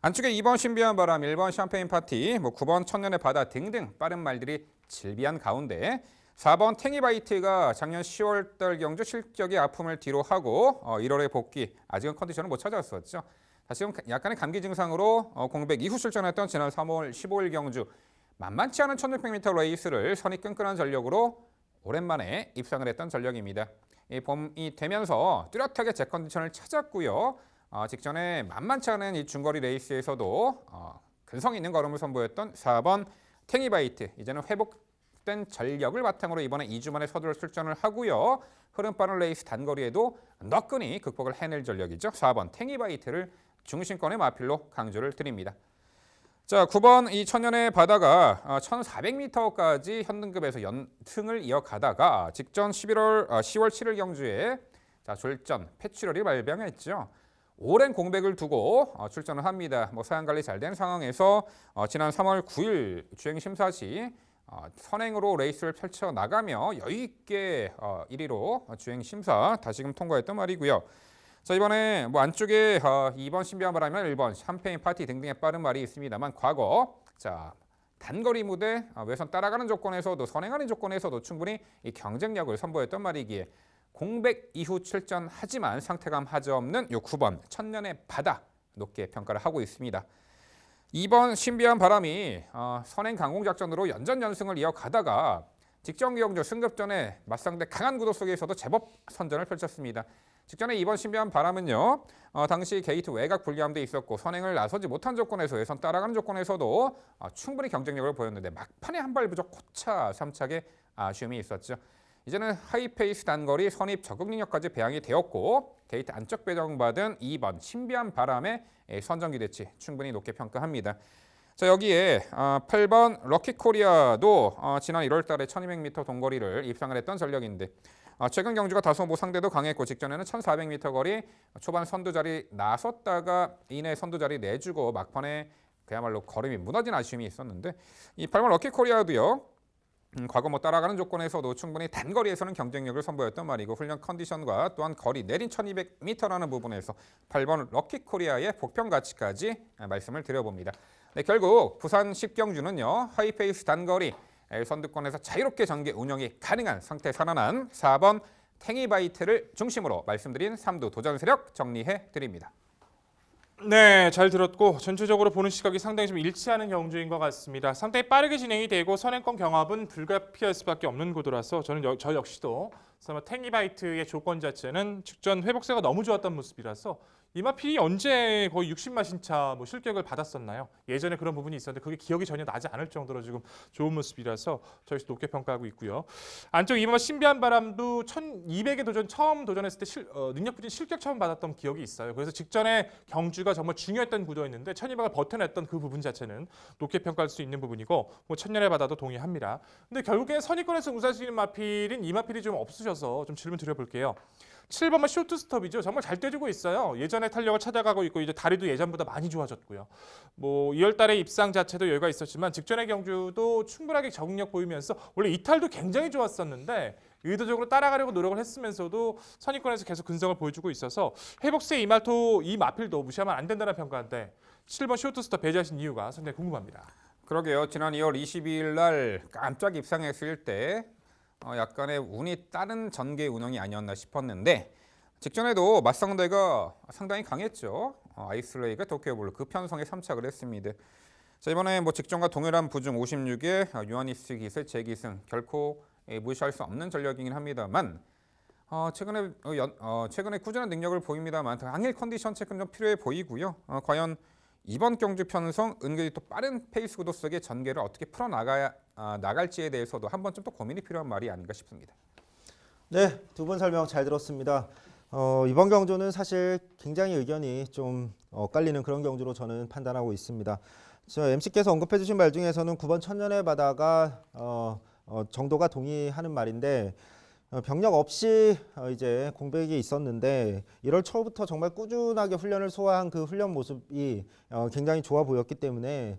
안쪽에 2번 신비한 바람, 1번 샴페인 파티, 9번 천년의 바다 등등 빠른 말들이 질비한 가운데 4번 탱이바이트가 작년 10월달 경주 실격의 아픔을 뒤로 하고 1월에 복귀, 아직은 컨디션을 못 찾았었죠. 다시금 약간의 감기 증상으로 공백 이후 출전했던 지난 3월 15일 경주 만만치 않은 1600m 레이스를 선이 끈끈한 전력으로 오랜만에 입상을 했던 전력입니다. 이 봄이 되면서 뚜렷하게 제 컨디션을 찾았고요. 직전에 만만치 않은 이 중거리 레이스에서도 근성 있는 걸음을 선보였던 4번 탱이바이트 이제는 회복된 전력을 바탕으로 이번에 2주 만에 서둘러 출전을 하고요. 흐름 빠른 레이스 단거리에도 너끈히 극복을 해낼 전력이죠. 4번 탱이바이트를 중심권의 마필로 강조를 드립니다. 자, 9번 이 천년의 바다가 1400m까지 현등급에서 연승을 이어가다가 직전 10월 7일 경주에 졸전 패출혈이 발병했죠. 오랜 공백을 두고 출전을 합니다. 사양 관리 잘 된 상황에서 지난 3월 9일 주행 심사 시 선행으로 레이스를 펼쳐 나가며 여유 있게 1위로 주행 심사 다시금 통과했던 말이고요. 자, 이번에 안쪽에 2번 신비한 바람이나 1번 샴페인 파티 등등의 빠른 말이 있습니다만 과거 단거리 무대 외선 따라가는 조건에서도 선행하는 조건에서도 충분히 이 경쟁력을 선보였던 말이기에 공백 이후 출전하지만 상태감 하저없는 요 9번 천년의 바다 높게 평가를 하고 있습니다. 2번 신비한 바람이 선행 강공 작전으로 연전연승을 이어가다가 직전 경주 승급전에 맞상대 강한 구도 속에서도 제법 선전을 펼쳤습니다. 직전에 2번 신비한 바람은요. 당시 게이트 외곽 불리함도 있었고 선행을 나서지 못한 조건에서 외선 따라가는 조건에서도 충분히 경쟁력을 보였는데 막판에 한 발 부족 코차 3착에 아쉬움이 있었죠. 이제는 하이페이스 단거리 선입 적응 능력까지 배양이 되었고 게이트 안쪽 배정받은 2번 신비한 바람의 선전 기대치 충분히 높게 평가합니다. 자, 여기에 8번 럭키코리아도 지난 1월 달에 1200m 동거리를 입상을 했던 전력인데 최근 경주가 다소 상대도 강했고 직전에는 1400m 거리 초반 선두 자리 나섰다가 이내 선두 자리 내주고 막판에 그야말로 걸음이 무너진 아쉬움이 있었는데 이 8번 럭키코리아도요. 과거 따라가는 조건에서도 충분히 단거리에서는 경쟁력을 선보였던 말이고 훈련 컨디션과 또한 거리 내린 1200m라는 부분에서 8번 럭키코리아의 복평 가치까지 말씀을 드려봅니다. 네, 결국 부산 10경주는요. 하이페이스 단거리 선두권에서 자유롭게 전개 운영이 가능한 상태 살아난 4번 탱이바이트를 중심으로 말씀드린 3두 도전 세력 정리해 드립니다. 네, 잘 들었고 전체적으로 보는 시각이 상당히 좀 일치하는 경주인 것 같습니다. 상당히 빠르게 진행이 되고 선행권 경합은 불가피할 수밖에 없는 구도라서 저는 저 역시도 탱이바이트의 조건 자체는 직전 회복세가 너무 좋았던 모습이라서 이마필이 언제 거의 60마 신차 실격을 받았었나요? 예전에 그런 부분이 있었는데 그게 기억이 전혀 나지 않을 정도로 지금 좋은 모습이라서 저희 높게 평가하고 있고요. 안쪽 2번 신비한 바람도 1200에 처음 도전했을 때 능력 부진 실격 처음 받았던 기억이 있어요. 그래서 직전에 경주가 정말 중요했던 구도였는데 1200을 버텨냈던 그 부분 자체는 높게 평가할 수 있는 부분이고 천년의 바다도 동의합니다. 근데 결국에 선의권에서 우사시는 마필인 이마필이 좀 없으셔서 좀 질문 드려볼게요. 7번은 쇼트 스톱이죠. 정말 잘 떼주고 있어요. 예전의 탄력을 찾아가고 있고 이제 다리도 예전보다 많이 좋아졌고요. 2월 달에 입상 자체도 여유가 있었지만 직전의 경주도 충분하게 적응력 보이면서 원래 이탈도 굉장히 좋았었는데 의도적으로 따라가려고 노력을 했으면서도 선의권에서 계속 근성을 보여주고 있어서 회복세 이 마필도 무시하면 안 된다는 평가인데 7번 쇼트 스톱 배제하신 이유가 상당히 궁금합니다. 그러게요. 지난 2월 22일 날 깜짝 입상했을 때 약간의 운이 따른 전개 운영이 아니었나 싶었는데 직전에도 맞상대가 상당히 강했죠. 아이슬레이가 도쿄블루 그 편성에 3착을 했습니다. 자, 이번에 뭐 직전과 동일한 부중 56에 유아니스 기세 재기승 결코 무시할 수 없는 전력이긴 합니다만 최근에 꾸준한 능력을 보입니다만 당일 컨디션 체크는 좀 필요해 보이고요. 과연 이번 경주 편성 은근히 또 빠른 페이스 구도 속의 전개를 어떻게 풀어 나갈지에 대해서도 한 번쯤 또 고민이 필요한 말이 아닌가 싶습니다. 네, 두 분 설명 잘 들었습니다. 이번 경주는 사실 굉장히 의견이 좀 엇갈리는 그런 경주로 저는 판단하고 있습니다. 저 MC께서 언급해 주신 말 중에서는 9번 천년의 바다가 정도가 동의하는 말인데 병력 없이 이제 공백이 있었는데 1월 초부터 정말 꾸준하게 훈련을 소화한 그 훈련 모습이 굉장히 좋아 보였기 때문에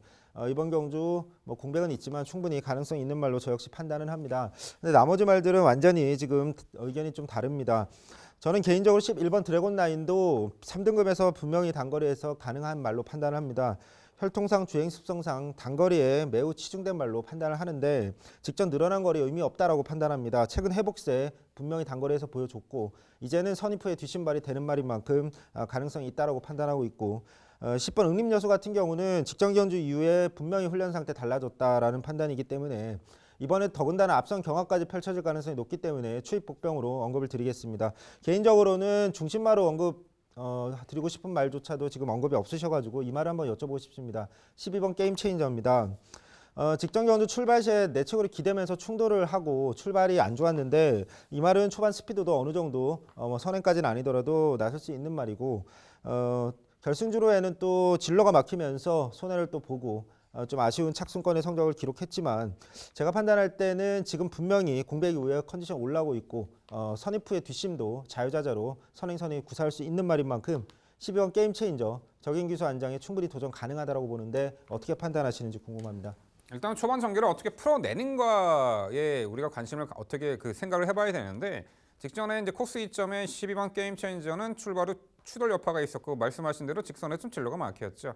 이번 경주 뭐 공백은 있지만 충분히 가능성이 있는 말로 저 역시 판단은 합니다. 근데 나머지 말들은 완전히 지금 의견이 좀 다릅니다. 저는 개인적으로 11번 드래곤 라인도 3등급에서 분명히 단거리에서 가능한 말로 판단을 합니다. 혈통상 주행 습성상 단거리에 매우 치중된 말로 판단을 하는데 직전 늘어난 거리에 의미 없다라고 판단합니다. 최근 회복세 분명히 단거리에서 보여줬고 이제는 선입후에 뒷신발이 되는 말인 만큼 가능성이 있다라고 판단하고 있고 10번 응림여수 같은 경우는 직전 경주 이후에 분명히 훈련 상태 달라졌다라는 판단이기 때문에 이번에 더군다나 앞선 경합까지 펼쳐질 가능성이 높기 때문에 추입 복병으로 언급을 드리겠습니다. 개인적으로는 중심마로 드리고 싶은 말조차도 지금 언급이 없으셔가지고 이 말을 한번 여쭤보고 싶습니다. 12번 게임 체인저입니다. 직전 경주 출발 시에 내측으로 기대면서 충돌을 하고 출발이 안 좋았는데 이 말은 초반 스피드도 어느 정도 선행까지는 아니더라도 나설 수 있는 말이고 결승주로에는 또 진로가 막히면서 손해를 또 보고 좀 아쉬운 착순권의 성적을 기록했지만 제가 판단할 때는 지금 분명히 공백 이후에 컨디션 올라오고 있고 선입 후의 뒷심도 자유자재로 선행선이 구사할 수 있는 말인 만큼 12번 게임 체인저 적임기수 안장에 충분히 도전 가능하다고 보는데 어떻게 판단하시는지 궁금합니다. 일단 초반 전개를 어떻게 풀어내는가에 우리가 관심을 어떻게 생각을 해봐야 되는데 직전에 이제 코스 2점에 12번 게임 체인저는 출발 후 추돌 여파가 있었고 말씀하신 대로 직선에 좀 진로가 막혔죠.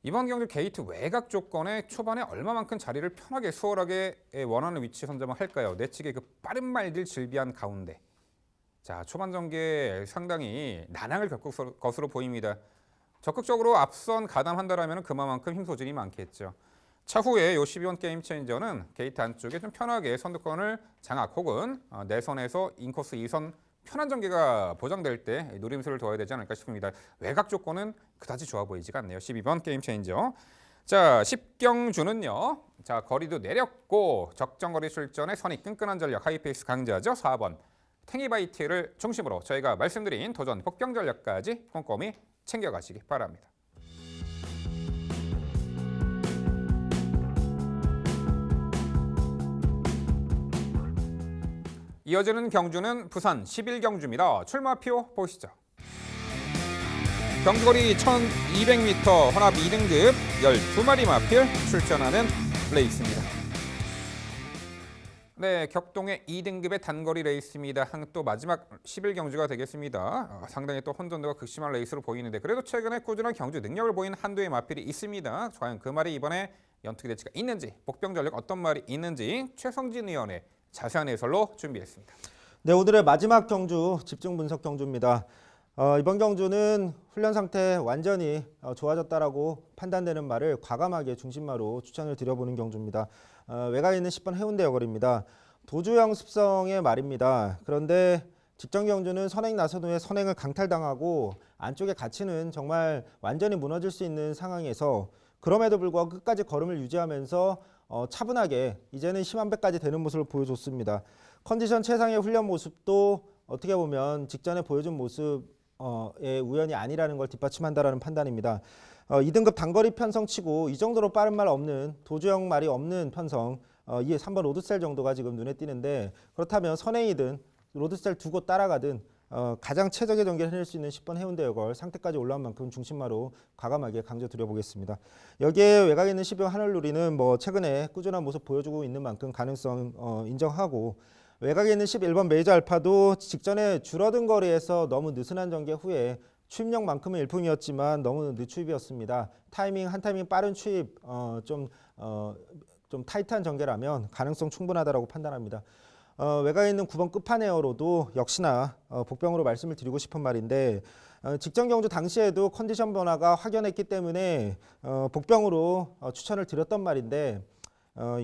이번 경주 게이트 외곽 조건에 초반에 얼마만큼 자리를 편하게 수월하게 원하는 위치 선점을 할까요? 내측의 그 빠른 말들 질비한 가운데. 자, 초반 전개 상당히 난항을 겪을 것으로 보입니다. 적극적으로 앞선 가담한다라면 그만큼 힘 소진이 많겠죠. 차후에 요 12번 게임 체인저는 게이트 안쪽에 좀 편하게 선두권을 장악 혹은 내선에서 인코스 2선 편한 전개가 보장될 때 노림수를 둬야 되지 않을까 싶습니다. 외곽 조건은 그다지 좋아 보이지가 않네요. 12번 게임 체인저. 자, 10경주는요. 자, 거리도 내렸고 적정거리 출전에 선이 끈끈한 전력 하이페이스 강자죠. 4번 탱이바이티를 중심으로 저희가 말씀드린 도전 복병 전력까지 꼼꼼히 챙겨가시기 바랍니다. 이어지는 경주는 부산 11경주입니다. 출마표 보시죠. 경주거리 1200m 혼합 2등급 12마리 마필 출전하는 레이스입니다. 네, 격동의 2등급의 단거리 레이스입니다. 또 마지막 11경주가 되겠습니다. 상당히 또 혼돈도가 극심한 레이스로 보이는데 그래도 최근에 꾸준한 경주 능력을 보이는 한두의 마필이 있습니다. 과연 그 말이 이번에 연투기 대치가 있는지 복병 전력 어떤 말이 있는지 최성진 의원의 자세한 해설로 준비했습니다. 네, 오늘의 마지막 경주 집중 분석 경주입니다. 이번 경주는 훈련 상태 완전히 좋아졌다라고 판단되는 말을 과감하게 중심마로 추천을 드려보는 경주입니다. 외곽에 있는 10번 해운대 여거리입니다. 도주형 습성의 말입니다. 그런데 직전 경주는 선행 나선 후에 선행을 강탈당하고 안쪽에 갇히는 정말 완전히 무너질 수 있는 상황에서 그럼에도 불구하고 끝까지 걸음을 유지하면서 차분하게 이제는 심한배까지 되는 모습을 보여줬습니다. 컨디션 최상의 훈련 모습도 어떻게 보면 직전에 보여준 모습의 우연이 아니라는 걸 뒷받침한다라는 판단입니다. 2등급 단거리 편성치고 이 정도로 빠른 말 없는 도주형 말이 없는 편성 이에 3번 로드셀 정도가 지금 눈에 띄는데 그렇다면 선행이든 로드셀 두고 따라가든 가장 최적의 전개를 해낼 수 있는 10번 해운대 여걸 상태까지 올라온 만큼 중심마로 과감하게 강조 드려보겠습니다. 여기에 외곽에 있는 12번 하늘누리는 최근에 꾸준한 모습 보여주고 있는 만큼 가능성 인정하고 외곽에 있는 11번 메이저 알파도 직전에 줄어든 거리에서 너무 느슨한 전개 후에 추입력만큼은 일품이었지만 너무 늦추입이었습니다. 한 타이밍 빠른 추입 좀 타이트한 전개라면 가능성 충분하다고 판단합니다. 외곽에 있는 9번 끝판에어로도 역시나 복병으로 말씀을 드리고 싶은 말인데 직전 경주 당시에도 컨디션 변화가 확연했기 때문에 복병으로 추천을 드렸던 말인데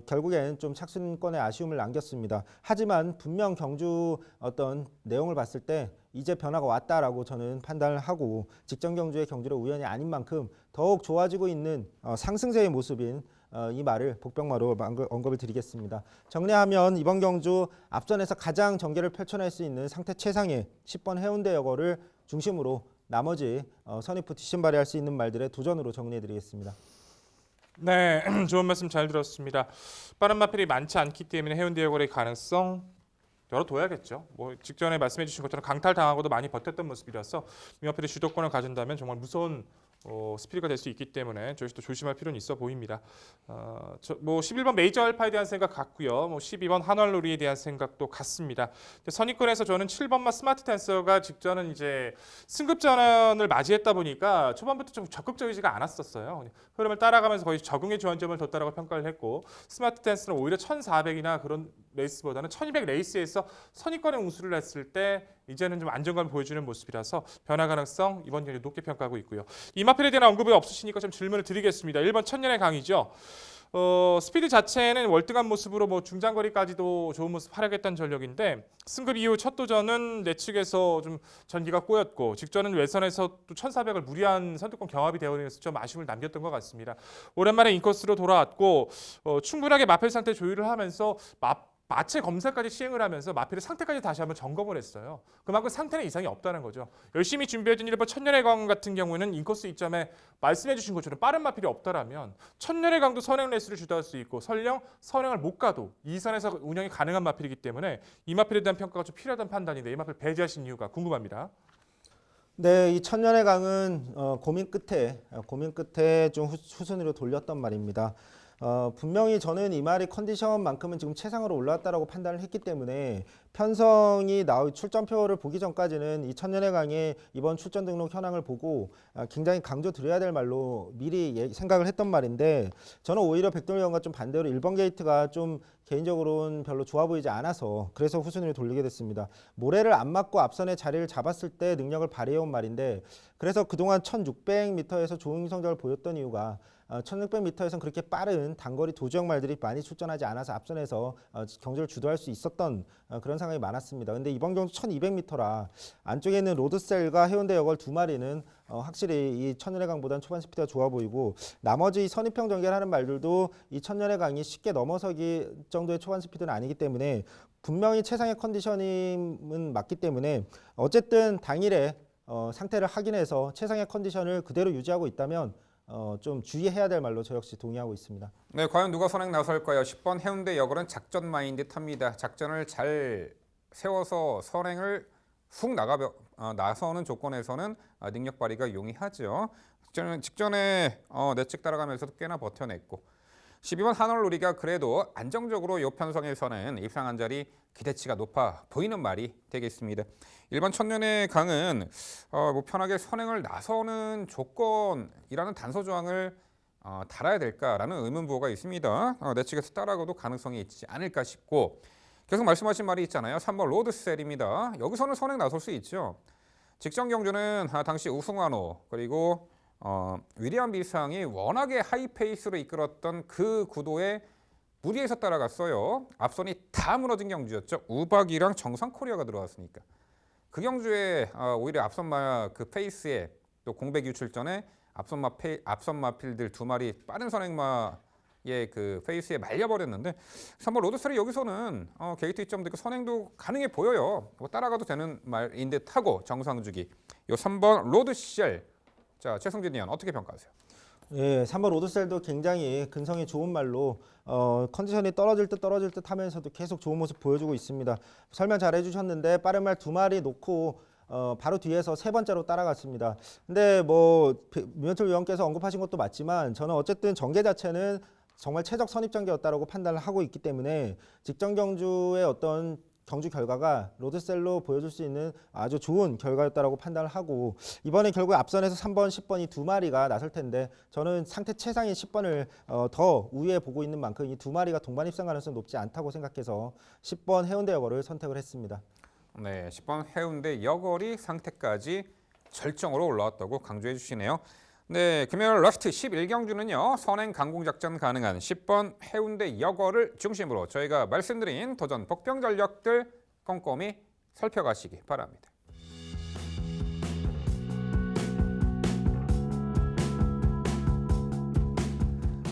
결국엔 좀 착순권의 아쉬움을 남겼습니다. 하지만 분명 경주 어떤 내용을 봤을 때 이제 변화가 왔다라고 저는 판단을 하고 직전 경주의 경주력 우연이 아닌 만큼 더욱 좋아지고 있는 상승세의 모습인 이 말을 복병마로 언급을 드리겠습니다. 정리하면 이번 경주 앞선에서 가장 전개를 펼쳐낼 수 있는 상태 최상의 10번 해운대여거를 중심으로 나머지 선입부 뒷심 발휘할 수 있는 말들의 도전으로 정리해드리겠습니다. 네, 좋은 말씀 잘 들었습니다. 빠른 마필이 많지 않기 때문에 해운대여거의 가능성 열어둬야겠죠. 뭐 직전에 말씀해 주신 것처럼 강탈 당하고도 많이 버텼던 모습이라서 이 마필이 주도권을 가진다면 정말 무서운 스피드가 될 수 있기 때문에 저희도 조심할 필요는 있어 보입니다. 뭐 11번 메이저 알파에 대한 생각 같고요. 뭐 12번 한월놀이에 대한 생각도 같습니다. 선입권에서 저는 7번마 스마트 댄서가 직전은 이제 승급전을 맞이했다 보니까 초반부터 좀 적극적이지가 않았었어요. 흐름을 따라가면서 거의 적응의 주안점을 뒀다라고 평가를 했고 스마트 댄스는 오히려 1400이나 그런 레이스보다는 1200 레이스에서 선입권에 우수를 했을 때 이제는 좀 안정감을 보여주는 모습이라서 변화 가능성 이번 경기 높게 평가하고 있고요. 이마필에 대한 언급이 없으시니까 좀 질문을 드리겠습니다. 1번 천년의 강이죠. 스피드 자체는 월등한 모습으로 뭐 중장거리까지도 좋은 모습 활약했던 전력인데 승급 이후 첫 도전은 내 측에서 좀 전기가 꼬였고 직전은 외선에서 또 1400을 무리한 선두권 경합이 되어내면서 좀 아쉬움을 남겼던 것 같습니다. 오랜만에 인코스로 돌아왔고 충분하게 마필 상태 조율을 하면서 마체 검사까지 시행을 하면서 마필의 상태까지 다시 한번 점검을 했어요. 그만큼 상태는 이상이 없다는 거죠. 열심히 준비해준 1번 천년의 강 같은 경우에는 인코스 이점에 말씀해 주신 것처럼 빠른 마필이 없다라면 천년의 강도 선행 레이스를 주도할 수 있고 설령 선행을 못 가도 2선에서 운영이 가능한 마필이기 때문에 이 마필에 대한 평가가 좀 필요하다는 판단인데 이 마필 배제하신 이유가 궁금합니다. 네, 이 천년의 강은 고민 끝에 좀 후순위로 돌렸던 말입니다. 분명히 저는 이 말이 컨디션만큼은 지금 최상으로 올라왔다라고 판단을 했기 때문에 편성이 출전표를 보기 전까지는 이 천년의 강의 이번 출전 등록 현황을 보고 굉장히 강조 드려야 될 말로 미리 생각을 했던 말인데 저는 오히려 백돌위원과 좀 반대로 1번 게이트가 좀 개인적으로는 별로 좋아 보이지 않아서 그래서 후순위를 돌리게 됐습니다. 모래를 안 맞고 앞선에 자리를 잡았을 때 능력을 발휘해온 말인데 그래서 그동안 1600m에서 좋은 성적을 보였던 이유가 1600m에서는 그렇게 빠른 단거리 도주형 말들이 많이 출전하지 않아서 앞선에서 경주를 주도할 수 있었던 그런 상황이 많았습니다. 근데 이번 경주 1200m라 안쪽에 있는 로드셀과 해운대 여걸 두 마리는 확실히 이 천년의 강보다는 초반 스피드가 좋아 보이고 나머지 선입형 전개를 하는 말들도 이 천년의 강이 쉽게 넘어서기 정도의 초반 스피드는 아니기 때문에 분명히 최상의 컨디션은 맞기 때문에 어쨌든 당일에 상태를 확인해서 최상의 컨디션을 그대로 유지하고 있다면 좀 주의해야 될 말로 저 역시 동의하고 있습니다. 네, 과연 누가 선행 나설까요? 10번 해운대 여걸은 작전 마인드 탑니다. 작전을 잘 세워서 선행을 훅 나서는 조건에서는 능력 발휘가 용이하죠. 직전에 내측 따라가면서도 꽤나 버텨냈고 12번 한월놀이가 그래도 안정적으로 요 편성에서는 입상한 자리 기대치가 높아 보이는 말이 되겠습니다. 1번 천년의 강은 뭐 편하게 선행을 나서는 조건이라는 단서 조항을 달아야 될까라는 의문부호가 있습니다. 내측에서 따라가도 가능성이 있지 않을까 싶고 계속 말씀하신 말이 있잖아요. 3번 로드셀입니다. 여기서는 선행 나설 수 있죠. 직전 경주는 당시 우승환호 그리고 위리암 비상이 워낙에 하이페이스로 이끌었던 그 구도에 무리해서 따라갔어요. 앞선이 다 무너진 경주였죠. 우박이랑 정상코리아가 들어왔으니까. 그 경주에 오히려 앞선마 그 페이스에 또 공백 유출전에 앞선마 필들 두 마리 빠른 선행마의 그 페이스에 말려버렸는데 3번 로드셀이 여기서는 게이트 이점 되고 선행도 가능해 보여요. 뭐 따라가도 되는 말인 듯 하고 정상주기. 요 3번 로드셀. 자, 최승진 의원 어떻게 평가하세요? 예, 3번 로드셀도 굉장히 근성이 좋은 말로 컨디션이 떨어질 듯 하면서도 계속 좋은 모습 보여주고 있습니다. 설명 잘 해주셨는데 빠른 말 두 마리 놓고 바로 뒤에서 세 번째로 따라갔습니다. 근데 뭐 민현철 위원께서 언급하신 것도 맞지만 저는 어쨌든 전개 자체는 정말 최적 선입 전개였다라고 판단을 하고 있기 때문에 직전 경주의 어떤 경주 결과가 로드셀로 보여줄 수 있는 아주 좋은 결과였다라고 판단을 하고 이번에 결국 앞선에서 3번, 10번이 두 마리가 나설 텐데 저는 상태 최상인 10번을 더 우위에 보고 있는 만큼 이 두 마리가 동반 입상 가능성이 높지 않다고 생각해서 10번 해운대 여거를 선택을 했습니다. 네, 10번 해운대 여걸이 상태까지 절정으로 올라왔다고 강조해 주시네요. 네, 금요일 러스트 11경주는요. 선행 강공 작전 가능한 10번 해운대 여걸을 중심으로 저희가 말씀드린 도전 복병 전력들 꼼꼼히 살펴가시기 바랍니다.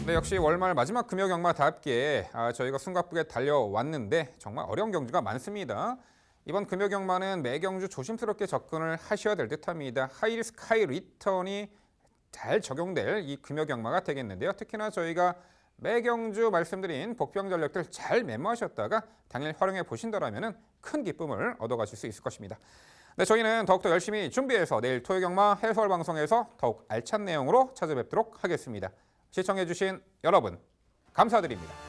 네, 역시 월말 마지막 금요 경마답게 저희가 숨가쁘게 달려왔는데 정말 어려운 경주가 많습니다. 이번 금요 경마는 매 경주 조심스럽게 접근을 하셔야 될 듯합니다. 하이리스크 하이 리턴이 잘 적용될 이 금요 경마가 되겠는데요. 특히나 저희가 매 경주 말씀드린 복병 전력들 잘 메모하셨다가 당일 활용해 보신다라면 큰 기쁨을 얻어가실 수 있을 것입니다. 네, 저희는 더욱더 열심히 준비해서 내일 토요 경마 해설 방송에서 더욱 알찬 내용으로 찾아뵙도록 하겠습니다. 시청해주신 여러분 감사드립니다.